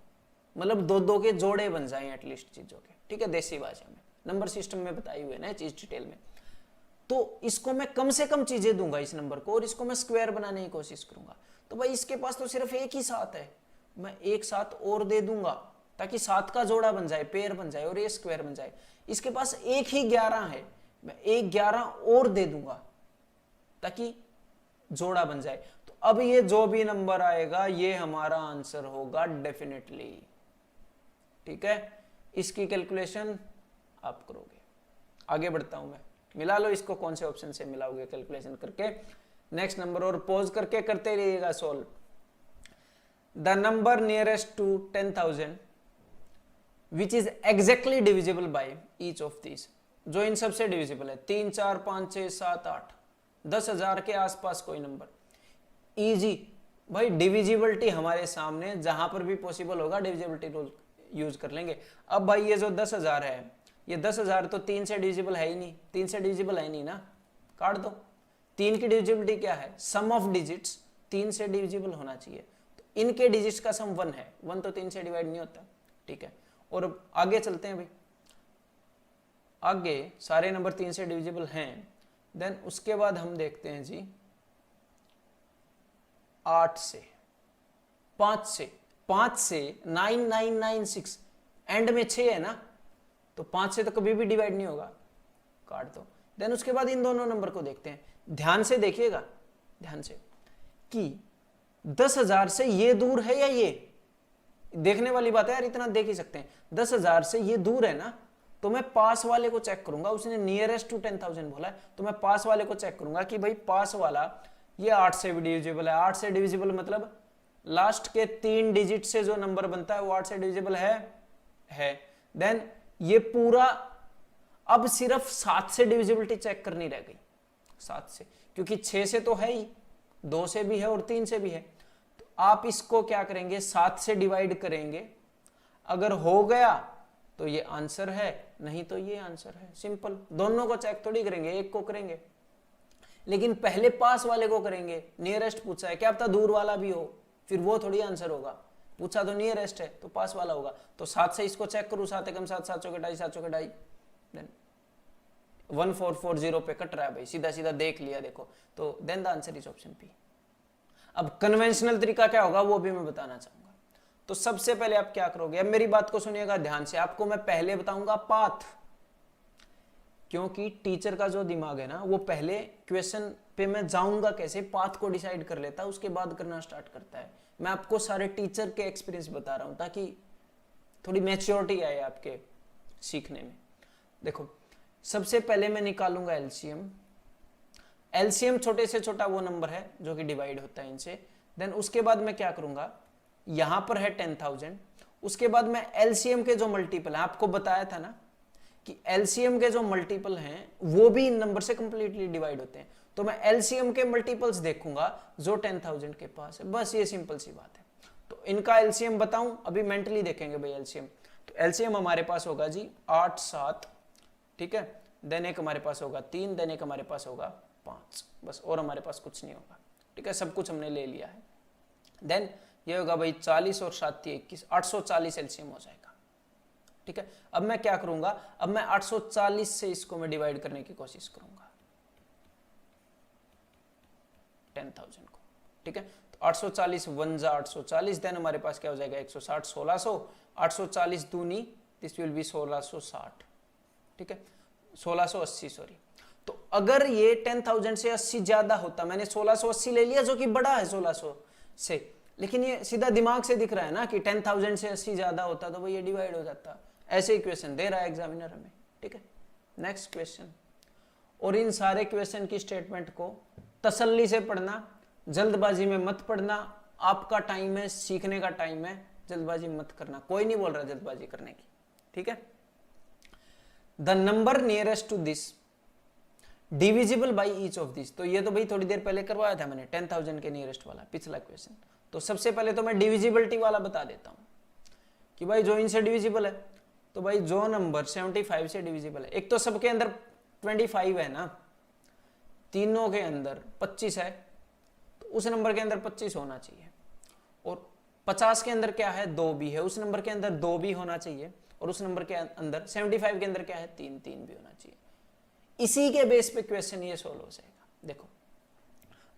मतलब 2 के जोड़े बन जाएं एटलीस्ट चीजों के। ठीक है, देसी भाषा में, नंबर सिस्टम में बताई हुई है ना चीज डिटेल में। तो इसको मैं कम से कम चीजें दूंगा इस नंबर को, और इसको मैं स्क्वायर बनाने की कोशिश करूंगा। तो भाई इसके पास तो सिर्फ एक ही 7 है, मैं एक 7 और दे दूंगा ताकि 7 का जोड़ा बन जाए, पेयर बन जाए, और ये स्क्वायर बन जाए। इसके पास एक ही 11 है, मैं एक 11 और दे दूंगा ताकि जोड़ा बन जाए। तो अब ये जो भी नंबर आएगा ये हमारा आंसर होगा डेफिनेटली। ठीक है, इसकी कैलकुलेशन आप करोगे। आगे बढ़ता हूं मैं, मिला लो इसको, कौन से ऑप्शन से मिलाओगे कैलकुलेशन करके। नेक्स्ट नंबर और पॉज करके करते रहिएगा solve. The number nearest to 10,000 which is exactly divisible by each of this, जो इन सबसे डिविजिबल है। 3 4 5 6 7 8, 10,000 के आसपास कोई नंबर इजी। भाई डिविजिबिलिटी हमारे सामने, जहां पर भी पॉसिबल होगा डिविजिबिलिटी रूल यूज कर लेंगे। अब भाई ये जो 10,000 है, ये 10,000 तो 3 से डिविजिबल है ही नहीं, 3 से डिविजिबल है नहीं ना, काट दो। 3 की डिविजिबिलिटी क्या है, सम ऑफ डिजिट्स 3 से डिविजिबल होना चाहिए। तो इनके डिजिट्स का सम 1 है, 1 तो 3 से डिवाइड नहीं होता। ठीक है, और आगे चलते हैं भाई, आगे सारे नंबर 3 से डिविजिबल हैं। देन उसके बाद हम देखते हैं जी 8 से, 5 से, 5 से 9996, एंड में 6 है ना, तो 5 से तो कभी भी डिवाइड नहीं होगा, काट दो। देन उसके बाद इन दोनों नंबर को देखते हैं, ध्यान से देखिएगा, ध्यान से, कि 10,000 से ये दूर है या ये, देखने वाली बात है यार, इतना देख ही सकते हैं। 10,000 से ये दूर है ना, तो मैं पास वाले को चेक करूंगा। उसने नियरेस्ट टू 10,000 बोला है, तो मैं पास वाले को चेक करूंगा कि भाई पास वाला ये 8 से भी डिविजिबल है। 8 से डिविजिबल मतलब लास्ट के 3 डिजिट से जो नंबर बनता है वो 8 से डिविजिबल है। देन ये पूरा, अब सिर्फ 7 से डिविजिबिलिटी चेक करनी रह गई, 7 से, क्योंकि 6 से तो है ही, 2 से भी है और 3 से भी है। तो आप इसको क्या करेंगे, 7 से डिवाइड करेंगे। अगर हो गया तो ये आंसर है, नहीं तो ये आंसर है। सिंपल, दोनों को चेक थोड़ी करेंगे, एक को करेंगे, लेकिन पहले पास वाले को करेंगे। नियरेस्ट पूछा है, क्या पता दूर वाला भी हो, फिर वो थोड़ी आंसर होगा। पूछा तो नियरेस्ट है तो पास वाला होगा। तो 7 से इसको चेक करूं, 7 एकम 7, 7 चौके 2.5, 7 चौके 2.5, देन 1440 पे कट रहा है भाई, सीधा सीधा देख लिया देखो, तो then the answer is option P. अब कन्वेंशनल तरीका क्या होगा वो भी मैं बताना चाहूंगा। तो सबसे पहले आप क्या करोगे, अब मेरी बात को सुनिएगा ध्यान से, आपको मैं पहले बताऊंगा पाथ, क्योंकि टीचर का जो दिमाग है ना वो पहले क्वेश्चन पे मैं जाऊंगा कैसे, पाथ को डिसाइड कर लेता है, उसके बाद करना स्टार्ट करता है। मैं आपको सारे टीचर के एक्सपीरियंस बता रहा हूं ताकि थोड़ी मैच्योरिटी आए आपके सीखने में। देखो, सबसे पहले मैं निकालूंगा एलसीएम। एलसीएम छोटे से छोटा वो नंबर है जो कि डिवाइड होता है इनसे। देन उसके बाद मैं क्या करूंगा, यहां पर है 10,000, उसके बाद मैं एलसीएम के जो मल्टीपल है, आपको बताया था ना कि एलसीएम के जो मल्टीपल हैं वो भी इन नंबर से कंप्लीटली डिवाइड होते हैं, तो मैं एलसीएम के मल्टीपल्स देखूंगा जो 10,000 के पास है। बस ये सिंपल सी बात है। तो इनका एलसीएम बताऊं, अभी मेंटली देखेंगे भाई एलसीएम। तो एलसीएम हमारे पास होगा जी 8, 7, ठीक है। देन एक हमारे पास होगा 3, देन एक हमारे पास होगा 5, बस, और हमारे पास कुछ नहीं होगा, ठीक है। सब कुछ हमने ले लिया है। देन ये होगा भाई 40 और 7 21, 840 एलसीएम हो जाएगा, ठीक है। अब मैं क्या करूंगा, अब मैं 840 से इसको मैं डिवाइड करने की कोशिश करूंगा 10,000 को, ठीक है। तो 840 1 जा 840, देन हमारे पास क्या हो जाएगा 160, 1600, 840 दूनी, दिस विल बी 1660, ठीक है, 1680 सॉरी। तो अगर ये 10,000 से 80 ज्यादा होता, मैंने 1680 ले लिया जो कि बड़ा है 1600 से, लेकिन ये सीधा दिमाग से दिख रहा है ना कि 10,000 से 80 ज्यादा होता तो वो ये डिवाइड हो जाता। ऐसे ही क्वेश्चन दे रहा है एग्जामिनर हमें, ठीक है। नेक्स्ट क्वेश्चन, और इन सारे क्वेश्चन की स्टेटमेंट को तसल्ली से पढ़ना, जल्दबाजी में मत पढ़ना। आपका टाइम है, सीखने का टाइम है, जल्दबाजी मत करना। कोई नहीं बोल रहा जल्दबाजी करने की, ठीक है। The number nearest to this divisible by each of this, तो ये तो भाई थोड़ी देर पहले करवाया था मैंने 10,000 के नियरेस्ट वाला पिछला क्वेश्चन। तो सबसे पहले तो मैं डिविजिबिलिटी वाला बता देता हूं कि भाई जो इनसे डिविजिबल है, तो भाई जो नंबर 75 से डिविजिबल है, एक तो सबके अंदर 25 है ना, तीनों के अंदर 25 है, तो उस नंबर के अंदर 25 होना चाहिए। और 50 के अंदर क्या है, 2 भी है, उस नंबर के अंदर 2 भी होना चाहिए। और उस नंबर के अंदर 75 के अंदर क्या है, 3 भी होना चाहिए। इसी के बेस पे क्वेश्चन ये सोल्व हो जाएगा। देखो,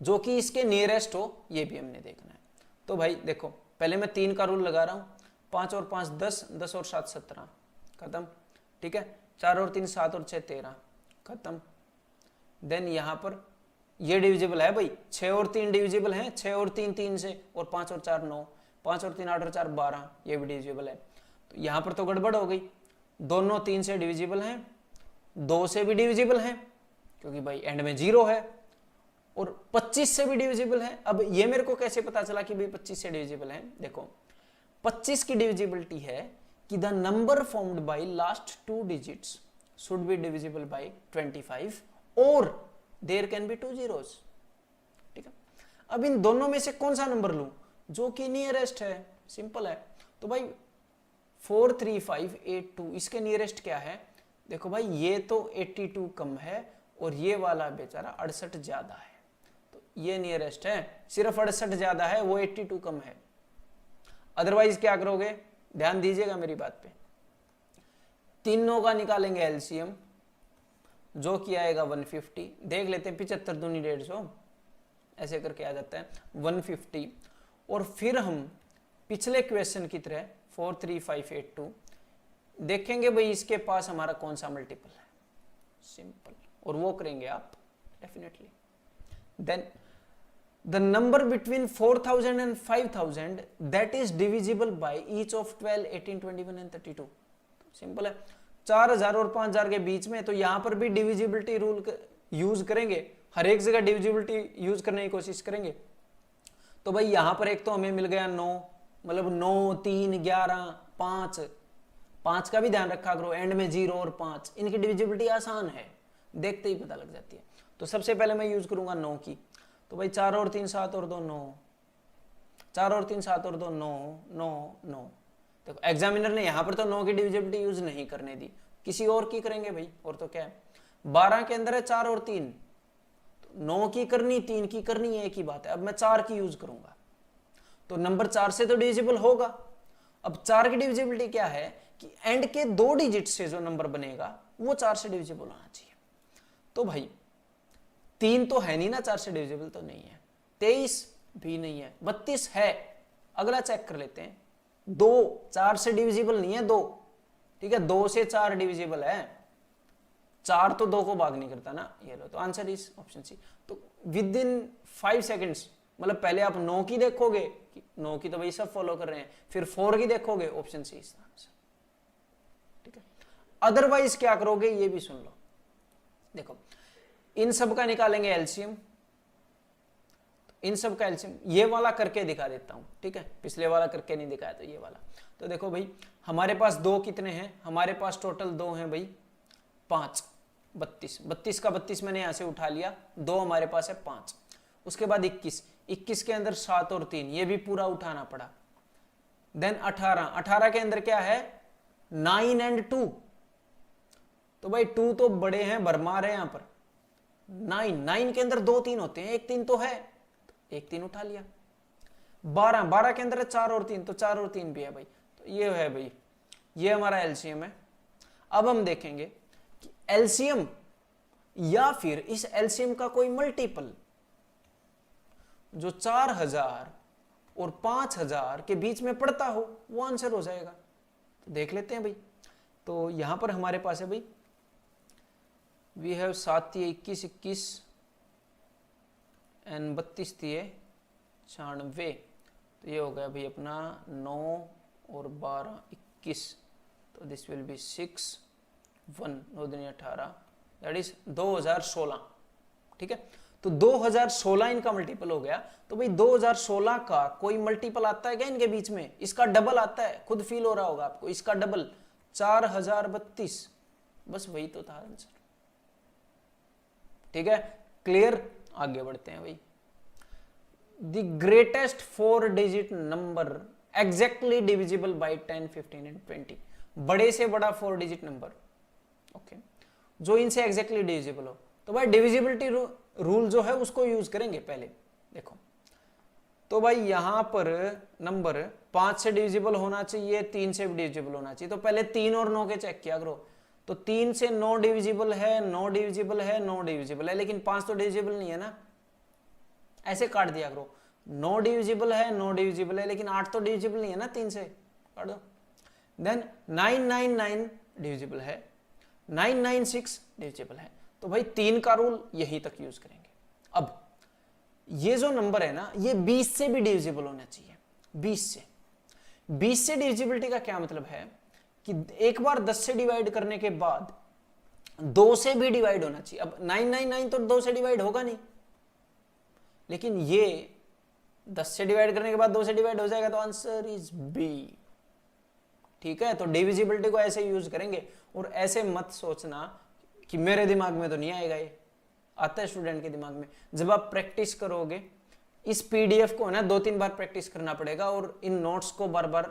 जो कि इसके नियरेस्ट हो ये भी हमने देखना है। तो भाई देखो, पहले मैं 3 का रूल लगा रहा हूं, 5 और 5 10, 10 और 7 17, खत्म, ठीक है। 4 और 3 7 और 6 13, खत्म। देन यहां पर ये डिविजिबल है भाई, 6 और 3 डिविजिबल हैं, 6 और 3 3 से, और 5 और 4 9, 5 और 3 8 और 4 12, ये भी डिविजिबल है। तो यहां पर तो गड़बड़ हो गई, दोनों 3 से डिविजिबल हैं, 2 से भी डिविजिबल हैं क्योंकि भाई एंड में 0 है, और 25 से भी डिविजिबल है। अब ये मेरे को कैसे पता चला कि भाई 25 से डिविजिबल है, देखो 25 की डिविजिबिलिटी है कि the number formed by last 2 digits should be divisible by 25 और देयर कैन बी 2 zeros, ठीक है। अब इन दोनों में से कौन सा नंबर लूं जो कि नियरेस्ट है, सिंपल है। तो भाई 43582 इसके नियरेस्ट क्या है, देखो भाई ये तो 82 कम है और ये वाला बेचारा 68 ज्यादा है, तो ये नियरेस्ट है। सिर्फ 68 ज्यादा है, वो 82 कम है। अदरवाइज क्या करोगे, ध्यान दीजिएगा मेरी बात पे, तीनों का निकालेंगे एलसीएम जो कि आएगा 150। देख लेते हैं, 75 दूनी 150, ऐसे करके आ जाता है 150। और फिर हम पिछले क्वेश्चन की तरह 43582 देखेंगे भाई इसके पास हमारा कौन सा मल्टीपल है, सिंपल, और वो करेंगे आप definitely. Then the number between 4000 and 5000 that is divisible by each of 12, 18, 21 and 32। Simple है, 4000 और 5000 के बीच में, तो यहां पर भी डिविजिबिलिटी रूल यूज करेंगे, हर एक जगह डिविजिबिलिटी यूज करने की कोशिश करेंगे। तो भाई यहां पर एक तो हमें मिल गया 9, मतलब 9, 3, 11, 5, 5 का भी ध्यान रखा करो, एंड में 0 और 5, इनकी डिविजिबिलिटी आसान है, देखते ही पता लग जाती है। तो सबसे पहले मैं यूज करूंगा 9 की, तो भाई 4 और 3 7 और 2 9, 4 और 3 7 और 2 9 9 9। देखो एग्जामिनर ने यहां पर तो 9 की डिविजिबिलिटी यूज नहीं करने दी, किसी और की करेंगे भाई। और तो क्या है, 12 के अंदर है 4 और 3, 9 की करनी, 3 की करनी, एक ही बात है। अब मैं 4 की यूज करूंगा तो नंबर 4 से तो डिविजिबल होगा। अब 4 की डिविजिबिलिटी क्या है कि एंड के 2 डिजिट से जो नंबर बनेगा वो 4 से डिविजिबल होना चाहिए। तो भाई 3 तो है नहीं ना, 4 से डिविजिबल तो नहीं है, 23 भी नहीं है, 32 है। अगला चेक कर लेते हैं, 2 4 से डिविजिबल नहीं है, 2 ठीक है, 2 से 4 डिविजिबल है, 4 तो 2 को भाग नहीं करता ना, ये लो। तो आंसर इज ऑप्शन सी। तो विद इन 5 सेकेंड्स, मतलब पहले आप 9 की देखोगे, 9 की तो भाई सब फॉलो कर रहे हैं, फिर 4 की देखोगे, ऑप्शन सी इज आंसर, ठीक है। अदरवाइज क्या करोगे ये भी सुन लो। देखो इन सब का निकालेंगे एलसीएम, इन सब का एलसीएम, ये वाला करके दिखा देता हूं, ठीक है, पिछले वाला करके नहीं दिखाया तो ये वाला। तो देखो भाई हमारे पास 2 कितने हैं, हमारे पास टोटल 2 हैं भाई 5, 32, 32 का 32 मैंने यहां से उठा लिया, 2 हमारे पास है 5। उसके बाद 21, 21 के अंदर 7 और 3, ये भी पूरा उठाना पड़ा। देन 18, 18 के अंदर क्या है 9 एंड 2, तो भाई 2 तो बड़े हैं, भरमार है यहां पर। 9, 9 के अंदर 2 3 होते हैं, एक 3 तो है, एक 3 उठा लिया। 12, 12 के अंदर है 4 और 3, तो 4 और 3 भी है भाई। तो ये है भाई, ये हमारा एलसीएम है। अब हम देखेंगे कि एलसीएम या फिर इस एलसीएम का कोई मल्टीपल जो 4000 और 5000 के बीच में पड़ता हो, वो आंसर हो जाएगा। तो देख लेते हैं भाई। तो यहां पर हमारे पास है भाई, वी हैव 7 थी 21 21 एंड 32 थी 96, तो ये हो गया भाई अपना 9 और 12 21, तो दिस विल बी 6 1 9 दिन 18, दैट इज 2016, ठीक है। तो 2016 इनका मल्टीपल हो गया। तो भाई 2016 का कोई मल्टीपल आता है क्या इनके बीच में, इसका डबल आता है, खुद फील हो रहा होगा आपको, इसका डबल 4032, बस वही तो था आंसर, ठीक है। क्लियर, आगे बढ़ते हैं भाई। The greatest 4 digit number exactly divisible bye 10 15 and 20, बड़े से बड़ा 4 डिजिट नंबर, ओके, जो इनसे एग्जैक्टली डिविजिबल हो। तो भाई डिविजिबिलिटी रूल जो है उसको यूज करेंगे पहले। देखो तो भाई यहां पर नंबर 5 से डिविजिबल होना चाहिए, 3 से भी डिविजिबल होना चाहिए, तो पहले 3 और 9 के चेक किया करो। तो 3 से 9 डिविजिबल है, 9 डिविजिबल है, 9 डिविजिबल है, लेकिन 5 तो डिविजिबल नहीं है ना, ऐसे काट दिया करो। 9 डिविजिबल है, 9 डिविजिबल है, लेकिन 8 तो डिविजिबल नहीं है ना, 3 से काट दो। देन 999 डिविजिबल है, 996 डिविजिबल है। तो भाई 3 का रूल यहीं तक यूज करेंगे। अब ये जो नंबर है ना, ये 20 से भी डिविजिबल होना चाहिए, 20 से डिविजिबिलिटी का क्या मतलब है कि एक बार 10 से डिवाइड करने के बाद 2 से भी डिवाइड होना चाहिए। अब 999 तो 2 से डिवाइड होगा नहीं, लेकिन ये 10 से डिवाइड करने के बाद 2 से डिवाइड हो जाएगा, तो आंसर इज बी, ठीक है। तो डिविजिबिलिटी को ऐसे यूज करेंगे, और ऐसे मत सोचना कि मेरे दिमाग में तो नहीं आएगा, ये आता है स्टूडेंट के दिमाग में। जब आप प्रैक्टिस करोगे, इस पीडीएफ को ना 2-3 बार प्रैक्टिस करना पड़ेगा, और इन नोट्स को बार बार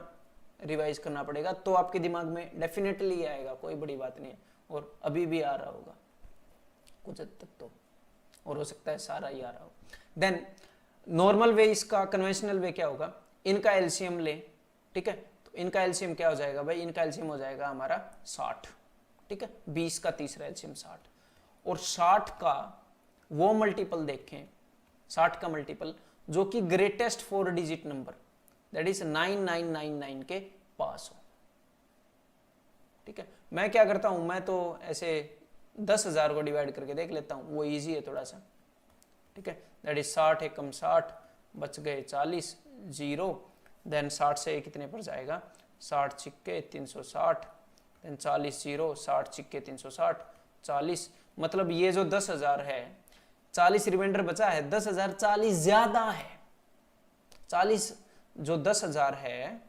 रिवाइज करना पड़ेगा, तो आपके दिमाग में डेफिनेटली आएगा, कोई बड़ी बात नहीं है। और अभी भी आ रहा होगा कुछ हद तक तो, और हो सकता है सारा ही आ रहा हो। देन नॉर्मल वे, इसका कन्वेंशनल वे क्या होगा, इनका एलसीएम ले, ठीक है। तो इनका एलसीएम क्या हो जाएगा भाई, इनका एलसीएम हो जाएगा हमारा 60, ठीक है। 20 का तीसरा एलसीएम 60, और 60 का वो मल्टीपल देखें, 60 का मल्टीपल जो कि greatest 4 digit number that is 9999 के पास हो, ठीक है। मैं क्या करता हूं, मैं तो ऐसे 10,000 को डिवाइड करके देख लेता हूं, वो इजी है थोड़ा सा, ठीक है। दैट इज 60 एकम 60, बच गए 40, 0। देन 60 से कितने पर जाएगा, 60 छिक्के 360, देन 40 0, 60 छिक्के 360, 40। मतलब ये जो 10,000 है, 40 रिमाइंडर बचा है, 10,000 40 ज्यादा है। 40 जो 10,000 है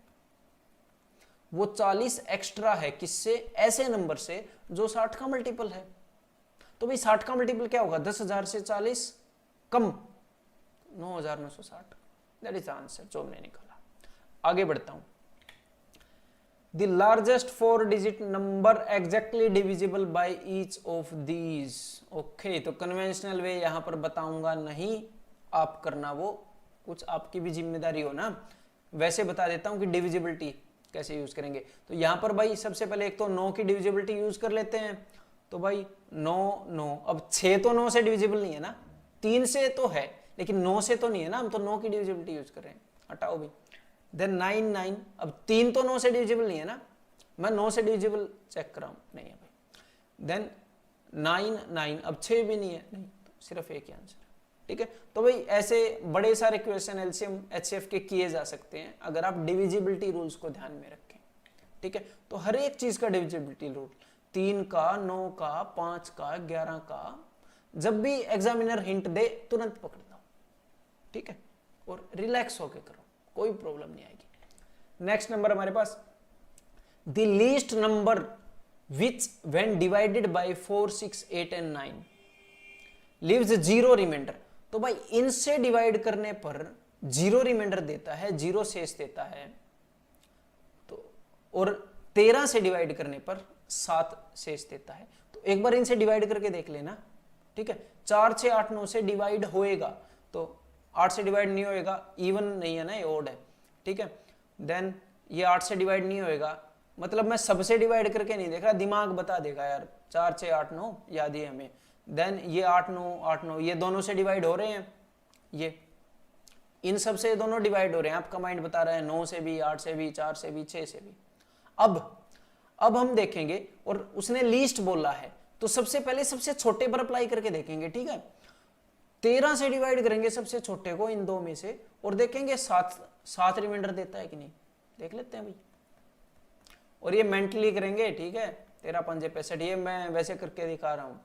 वो 40 एक्स्ट्रा है, किससे, ऐसे नंबर से जो 60 का मल्टीपल है। तो भाई 60 का मल्टीपल क्या होगा, 10,000 से 40 कम, 9,960। दैट इज आंसर जो हमने निकाला। आगे बढ़ता हूं। The largest 4 digit number exactly divisible by each of these. Okay, तो कन्वेंशनल वे यहां पर बताऊंगा नहीं, आप करना, वो कुछ आपकी भी जिम्मेदारी हो ना। वैसे बता देता हूं कि डिविजिबिलिटी कैसे यूज करेंगे। तो यहां पर भाई सबसे पहले एक तो 9 की डिविजिबिलिटी यूज कर लेते हैं। तो भाई 9 9, अब 6 तो 9 से डिविजिबल नहीं है ना, 3 से तो है लेकिन 9 से तो नहीं है ना, हम तो 9 की डिविजिबिलिटी यूज कर रहे हैं, हटाओ भाई। देन 9 9, अब 3 तो 9 से डिविजिबल नहीं है ना, मैं 9 से डिविजिबल चेक कर रहा हूं, नहीं है भाई। देन 9 9, अब 6 भी नहीं है, नहीं, तो सिर्फ एक ही आंसर। ठीक है, तो भाई ऐसे बड़े सारे क्वेश्चन एलसीएम एचसीएफ के किए जा सकते हैं अगर आप डिविजिबिलिटी रूल्स को ध्यान में रखें। ठीक है, तो हर एक चीज का डिविजिबिलिटी रूल, 3 का, 9 का, 5 का, 11 का, जब भी एग्जामिनर हिंट दे तुरंत पकड़ लो। ठीक है, और रिलैक्स होके करो, कोई प्रॉब्लम नहीं आएगी। नेक्स्ट नंबर हमारे पास, the least number which when divided by 4 6 8 and 9 leaves 0 remainder. तो भाई इनसे डिवाइड करने पर 0 रिमाइंडर देता है, 0 शेष देता है। तो और 13 से डिवाइड करने पर 7 शेष देता है। तो एक बार इनसे डिवाइड करके देख लेना। ठीक है, 4 6 8 9 से डिवाइड होएगा, तो 8 से डिवाइड नहीं होएगा, इवन नहीं है ना, ये ओड है। ठीक है, देन ये 8 से डिवाइड नहीं होएगा, मतलब मैं सबसे डिवाइड करके नहीं देख रहा, दिमाग बता देगा यार, 4 6 8 9 याद ही हमें। देन ये 8 9 8 9, ये दोनों से डिवाइड हो रहे हैं, ये इन सब से दोनों डिवाइड हो रहे हैं, आपका माइंड बता रहा है 9 से भी, 8 से भी, 4 से भी, 6 से भी। अब हम देखेंगे, और उसने लीस्ट बोला है तो सबसे पहले सबसे छोटे पर अप्लाई करके देखेंगे। ठीक है, 13 से डिवाइड करेंगे सबसे छोटे को इन दो में से, और देखेंगे 7 रिमाइंडर देता है कि नहीं, देख लेते हैं भाई। और ये मेंटली करेंगे। ठीक है, 13 5 65, ये मैं वैसे करके दिखा रहा हूं,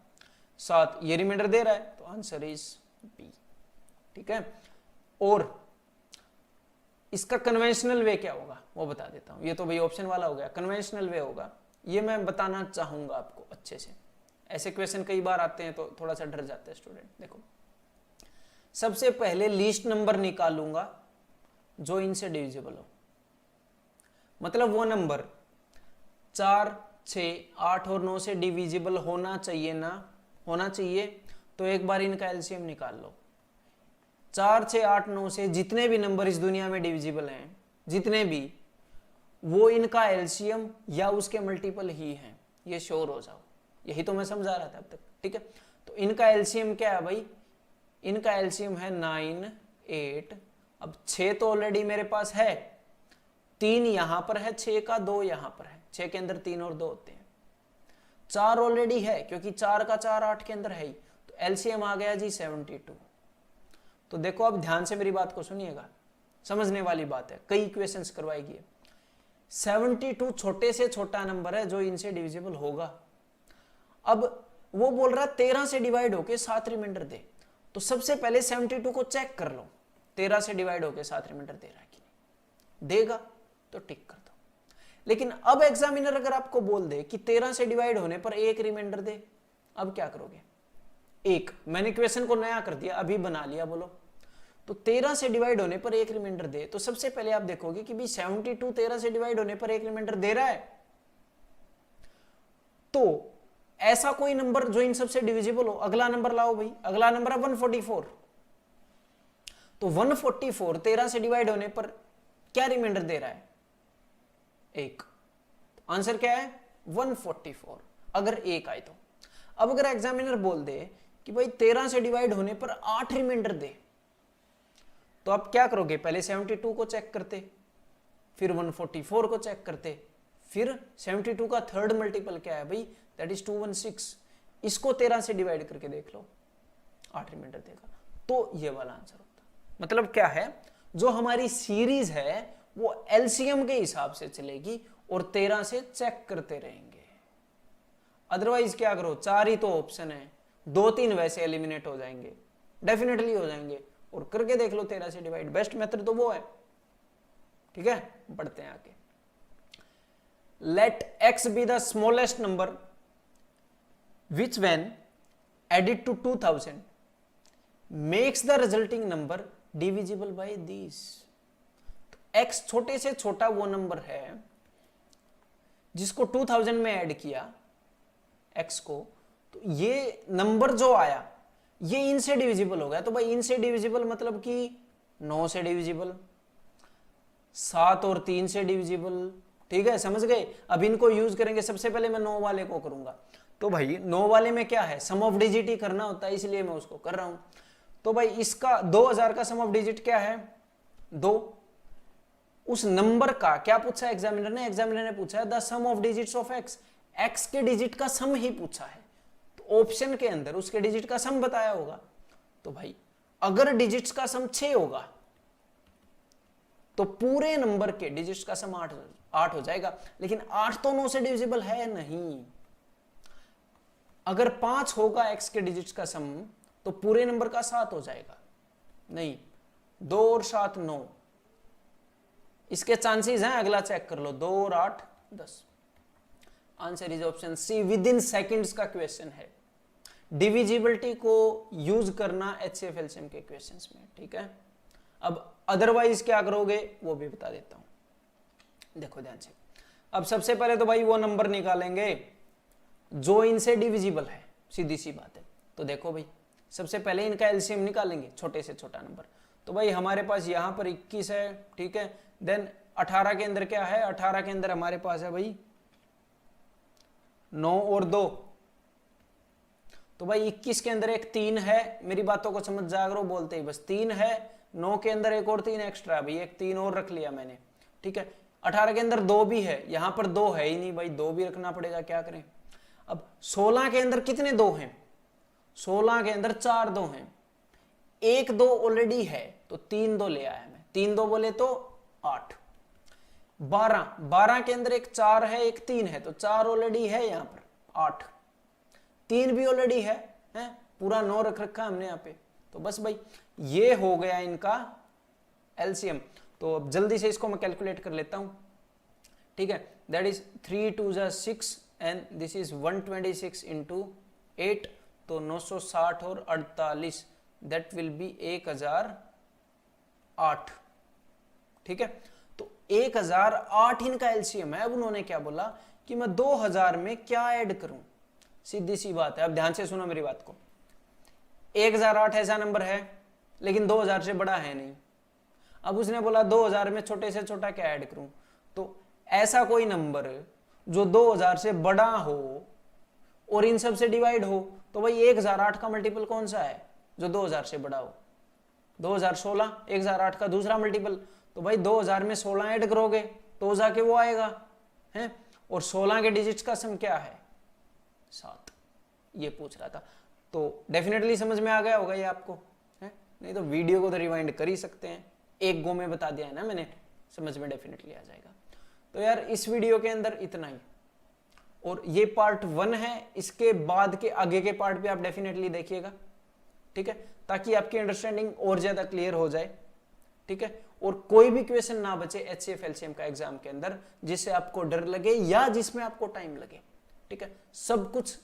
7 ये रिमाइंडर दे रहा है, तो आंसर इज बी। ठीक है, और इसका कन्वेंशनल वे क्या होगा वो बता देता हूं। ये तो भाई ऑप्शन वाला हो गया, कन्वेंशनल वे होगा, ये मैं बताना चाहूंगा आपको अच्छे से। ऐसे क्वेश्चन कई बार आते हैं तो थोड़ा सा डर जाते हैं स्टूडेंट। देखो, सबसे पहले लीस्ट नंबर निकालूंगा जो इनसे डिविजिबल हो, मतलब वो नंबर 4 6 8 और 9 से डिविजिबल होना चाहिए ना, होना चाहिए। तो एक बार इनका एलसीएम निकाल लो। 4 6 8 9 से जितने भी नंबर इस दुनिया में डिविजिबल हैं, जितने भी, वो इनका एलसीएम या उसके मल्टीपल ही हैं, ये श्योर हो जाओ। यही तो मैं समझा रहा था अब तक। ठीक है, तो इनका एलसीएम क्या है भाई, इनका एलसीएम है 9 8। अब 6 तो ऑलरेडी मेरे पास है, 3 यहां पर है 6 का, 2 यहां पर है, 6 के अंदर 3 और 2 होते हैं। 4 ऑलरेडी है क्योंकि 4 का 4 8 के अंदर है ही, तो एलसीएम आ गया जी 72। तो देखो, अब ध्यान से मेरी बात को सुनिएगा, समझने वाली बात है, कई क्वेश्चंस करवाएगी। 72 छोटे से छोटा नंबर है जो इनसे डिविजिबल होगा। अब वो बोल रहा है 13 से डिवाइड होके 7 रिमाइंडर दे, तो सबसे पहले 72 को चेक कर लो, 13 से डिवाइड होके 7 रिमाइंडर दे रहा है कि नहीं, देगा तो टिक कर दो। लेकिन अब एग्जामिनर अगर आपको बोल दे कि 13 से डिवाइड होने पर 1 रिमाइंडर दे, अब क्या करोगे? 1, मैंने क्वेश्चन को नया कर दिया, अभी बना लिया, बोलो। तो 13 से डिवाइड होने पर 1 रिमाइंडर दे, तो सबसे पहले आप देखोगे कि भी 72 13 से डिवाइड होने पर 1 रिमाइंडर दे रहा है, तो ऐसा कोई नंबर जो इन सबसे डिविजिबल हो। अगला नंबर लाओ भाई, अगला नंबर है 144। तो 144 13 से डिवाइड होने पर क्या रिमाइंडर दे रहा है? 1। आंसर क्या है? 144, अगर 1 आए तो। अब अगर एग्जामिनर बोल दे कि भाई 13 से डिवाइड होने पर 8 रिमाइंडर दे, तो आप क्या करोगे? पहले 72 को चेक करते, फिर 144 को चेक करते, फिर 72 का थर्ड मल्टीपल क्या है भाई? That is 216। इसको 13 से डिवाइड करके देख लो, 8 रिमाइंडर देगा। तो ये वाला आंसर होता। मतलब क्या है, जो हमारी सीरीज है वो एलसीएम के हिसाब से चलेगी और 13 से चेक करते रहेंगे। अदरवाइज क्या करो, 4 ही तो ऑप्शन है, 2-3 वैसे एलिमिनेट हो जाएंगे, डेफिनेटली हो जाएंगे, और करके देख लो 13 से डिवाइड। बेस्ट मेथड तो वो है। ठीक है, बढ़ते हैं आगे। Let x be the smallest number which when added to 2000 makes the resulting number divisible by this. तो x छोटे से छोटा वो नंबर है जिसको 2000 में ऐड किया x को, तो ये नंबर जो आया ये इनसे डिविजिबल हो गया। तो भाई इनसे डिविजिबल मतलब कि 9 से डिविजिबल, 7 और 3 से डिविजिबल। ठीक है, समझ गए। अब इनको यूज करेंगे। सबसे पहले मैं 9 वाले को करूंगा। तो भाई 9 वाले में क्या है, सम ऑफ डिजिट ही करना होता है, इसलिए मैं उसको कर रहा हूं। तो भाई इसका 2000 का सम ऑफ डिजिट क्या है, 2। उस नंबर का क्या पूछा एग्जामिनर ने, एग्जामिनर ने पूछा है the sum of digits of x, x के डिजिट का सम ही पूछा है। तो ऑप्शन के अंदर उसके डिजिट का सम बताया होगा। तो भाई अगर डिजिट्स का सम 6 होगा तो पूरे नंबर के डिजिट्स का सम 8 हो जाएगा। लेकिन 8 तो 9 से डिविजिबल है नहीं। अगर 5 होगा एक्स के डिजिट्स का सम तो पूरे नंबर का 7 हो जाएगा। नहीं, 2 और 7 9। इसके चांसेस हैं, अगला चेक कर लो। 2 और 8 10। Answer is option C. Within seconds का क्वेश्चन है। डिविजिबिलिटी को यूज करना एचसीएफ एलसीएम के क्वेश्चंस में। ठीक है, अब अदरवाइज क्या करोगे वो भी बता देता हूं। देखो ध्यान से। अब सबसे पहले तो भाई वो नंबर निकालेंगे जो इनसे डिविजिबल है, सीधी सी बात है। तो देखो भाई सबसे पहले इनका एलसीएम निकालेंगे, छोटे से छोटा नंबर। तो भाई हमारे पास यहां पर 21 है। ठीक है, देन 18 के अंदर क्या है, 18 के अंदर हमारे पास है भाई 9 और 2। तो भाई 21 के अंदर एक 3 है। मेरी बातों को समझ जाया करो बोलते ही, बस 3 है। 9 के अंदर एक और 3 एक्स्ट्रा है भाई, एक 3 और रख लिया मैंने। ठीक है, 18 के अंदर 2 भी है, यहां पर 2 है ही नहीं भाई, 2 भी रखना पड़ेगा, क्या करें। अब 16 के अंदर कितने 2 हैं, 16 के अंदर 4 2 हैं। एक 2 ऑलरेडी है तो 3 2 ले आया मैं, 3 2 बोले तो 8। 12 के अंदर एक 4 है एक 3 है, तो 4 ऑलरेडी है यहां पर, 8। 3 भी ऑलरेडी है, पूरा 9 रख रखा हमने यहाँ पे। तो बस भाई ये हो गया इनका एलसीएम। तो अब जल्दी से इसको मैं कैलकुलेट कर लेता हूं। ठीक है, that is 3 2 6 and this is 126 into 8, तो 960 और 48, दैट विल बी 1008। ठीक है, तो 1008 इनका एलसीएम है। अब उन्होंने क्या बोला कि मैं 2000 में क्या ऐड करूं, सीधी सी बात है। अब ध्यान से सुनो मेरी बात को। 1008 ऐसा नंबर है लेकिन 2000 से बड़ा है नहीं। अब उसने बोला 2000 में छोटे से छोटा क्या ऐड करूं, तो ऐसा कोई नंबर जो 2000 से बड़ा हो और इन सब से डिवाइड हो। तो भाई 1008 का मल्टीपल कौन सा है जो 2000 से बड़ा हो, 2016। 1008 का दूसरा मल्टीपल, तो भाई 2000 में 16 ऐड करोगे तो जाके वो आएगा है। और 16 के डिजिट्स का सम क्या है, 7। ये पूछ रहा था, तो डेफिनेटली समझ में आ गया होगा ये आपको है। नहीं तो वीडियो को तो रिवाइंड कर ही सकते हैं, एक गो में बता दिया है ना मैंने, समझ में डेफिनेटली आ जाएगा। तो यार इस वीडियो के अंदर इतना ही, और ये पार्ट 1 है। इसके बाद के आगे के पार्ट भी आप डेफिनेटली देखिएगा। ठीक है, ताकि आपकी अंडरस्टैंडिंग और ज्यादा क्लियर हो जाए। ठीक है, और कोई भी क्वेश्चन ना बचे एचसीएफ एलसीएम का एग्जाम के अंदर जिससे आपको डर लगे या जिसमें आपको टाइम लगे। ठीक है, सब कुछ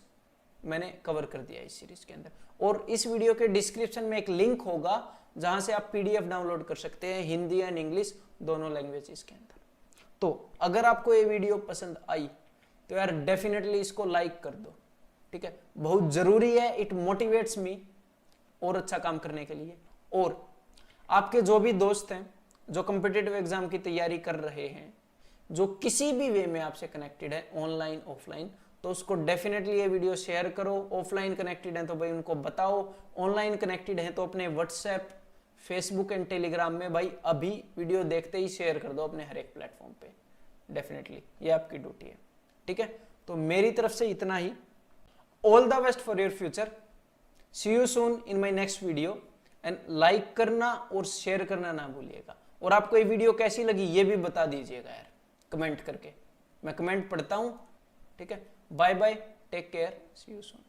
मैंने कवर कर दिया इस सीरीज के अंदर। और इस वीडियो के डिस्क्रिप्शन में एक लिंक होगा जहां से आप पीडीएफ डाउनलोड कर सकते हैं, हिंदी एंड इंग्लिश दोनों लैंग्वेजेस के अंदर। तो अगर आपको ये वीडियो पसंद आई तो यार डेफिनेटली इसको लाइक कर दो। ठीक है, बहुत जरूरी है, इट मोटिवेट्स मी और अच्छा काम करने के लिए। और आपके जो भी दोस्त हैं जो कॉम्पिटिटिव एग्जाम की तैयारी कर रहे हैं, जो किसी भी वे में आपसे कनेक्टेड है, ऑनलाइन ऑफलाइन, तो उसको डेफिनेटली ये वीडियो शेयर करो। ऑफलाइन कनेक्टेड है तो भाई उनको बताओ, ऑनलाइन कनेक्टेड है तो अपने व्हाट्सएप, फेसबुक एंड टेलीग्राम में भाई अभी वीडियो देखते ही शेयर कर दो अपने हर एक प्लेटफॉर्म पे। डेफिनेटली ये आपकी ड्यूटी है। ठीक है, तो मेरी तरफ से इतना ही। All the best for your future. See you soon in my next video. And like करना और शेयर करना ना भूलिएगा। और आपको ये वीडियो कैसी लगी ये भी बता दीजिएगा यार कमेंट करके, मैं कमेंट पढ़ता हूँ। ठीक है, bye bye, take care, see you soon.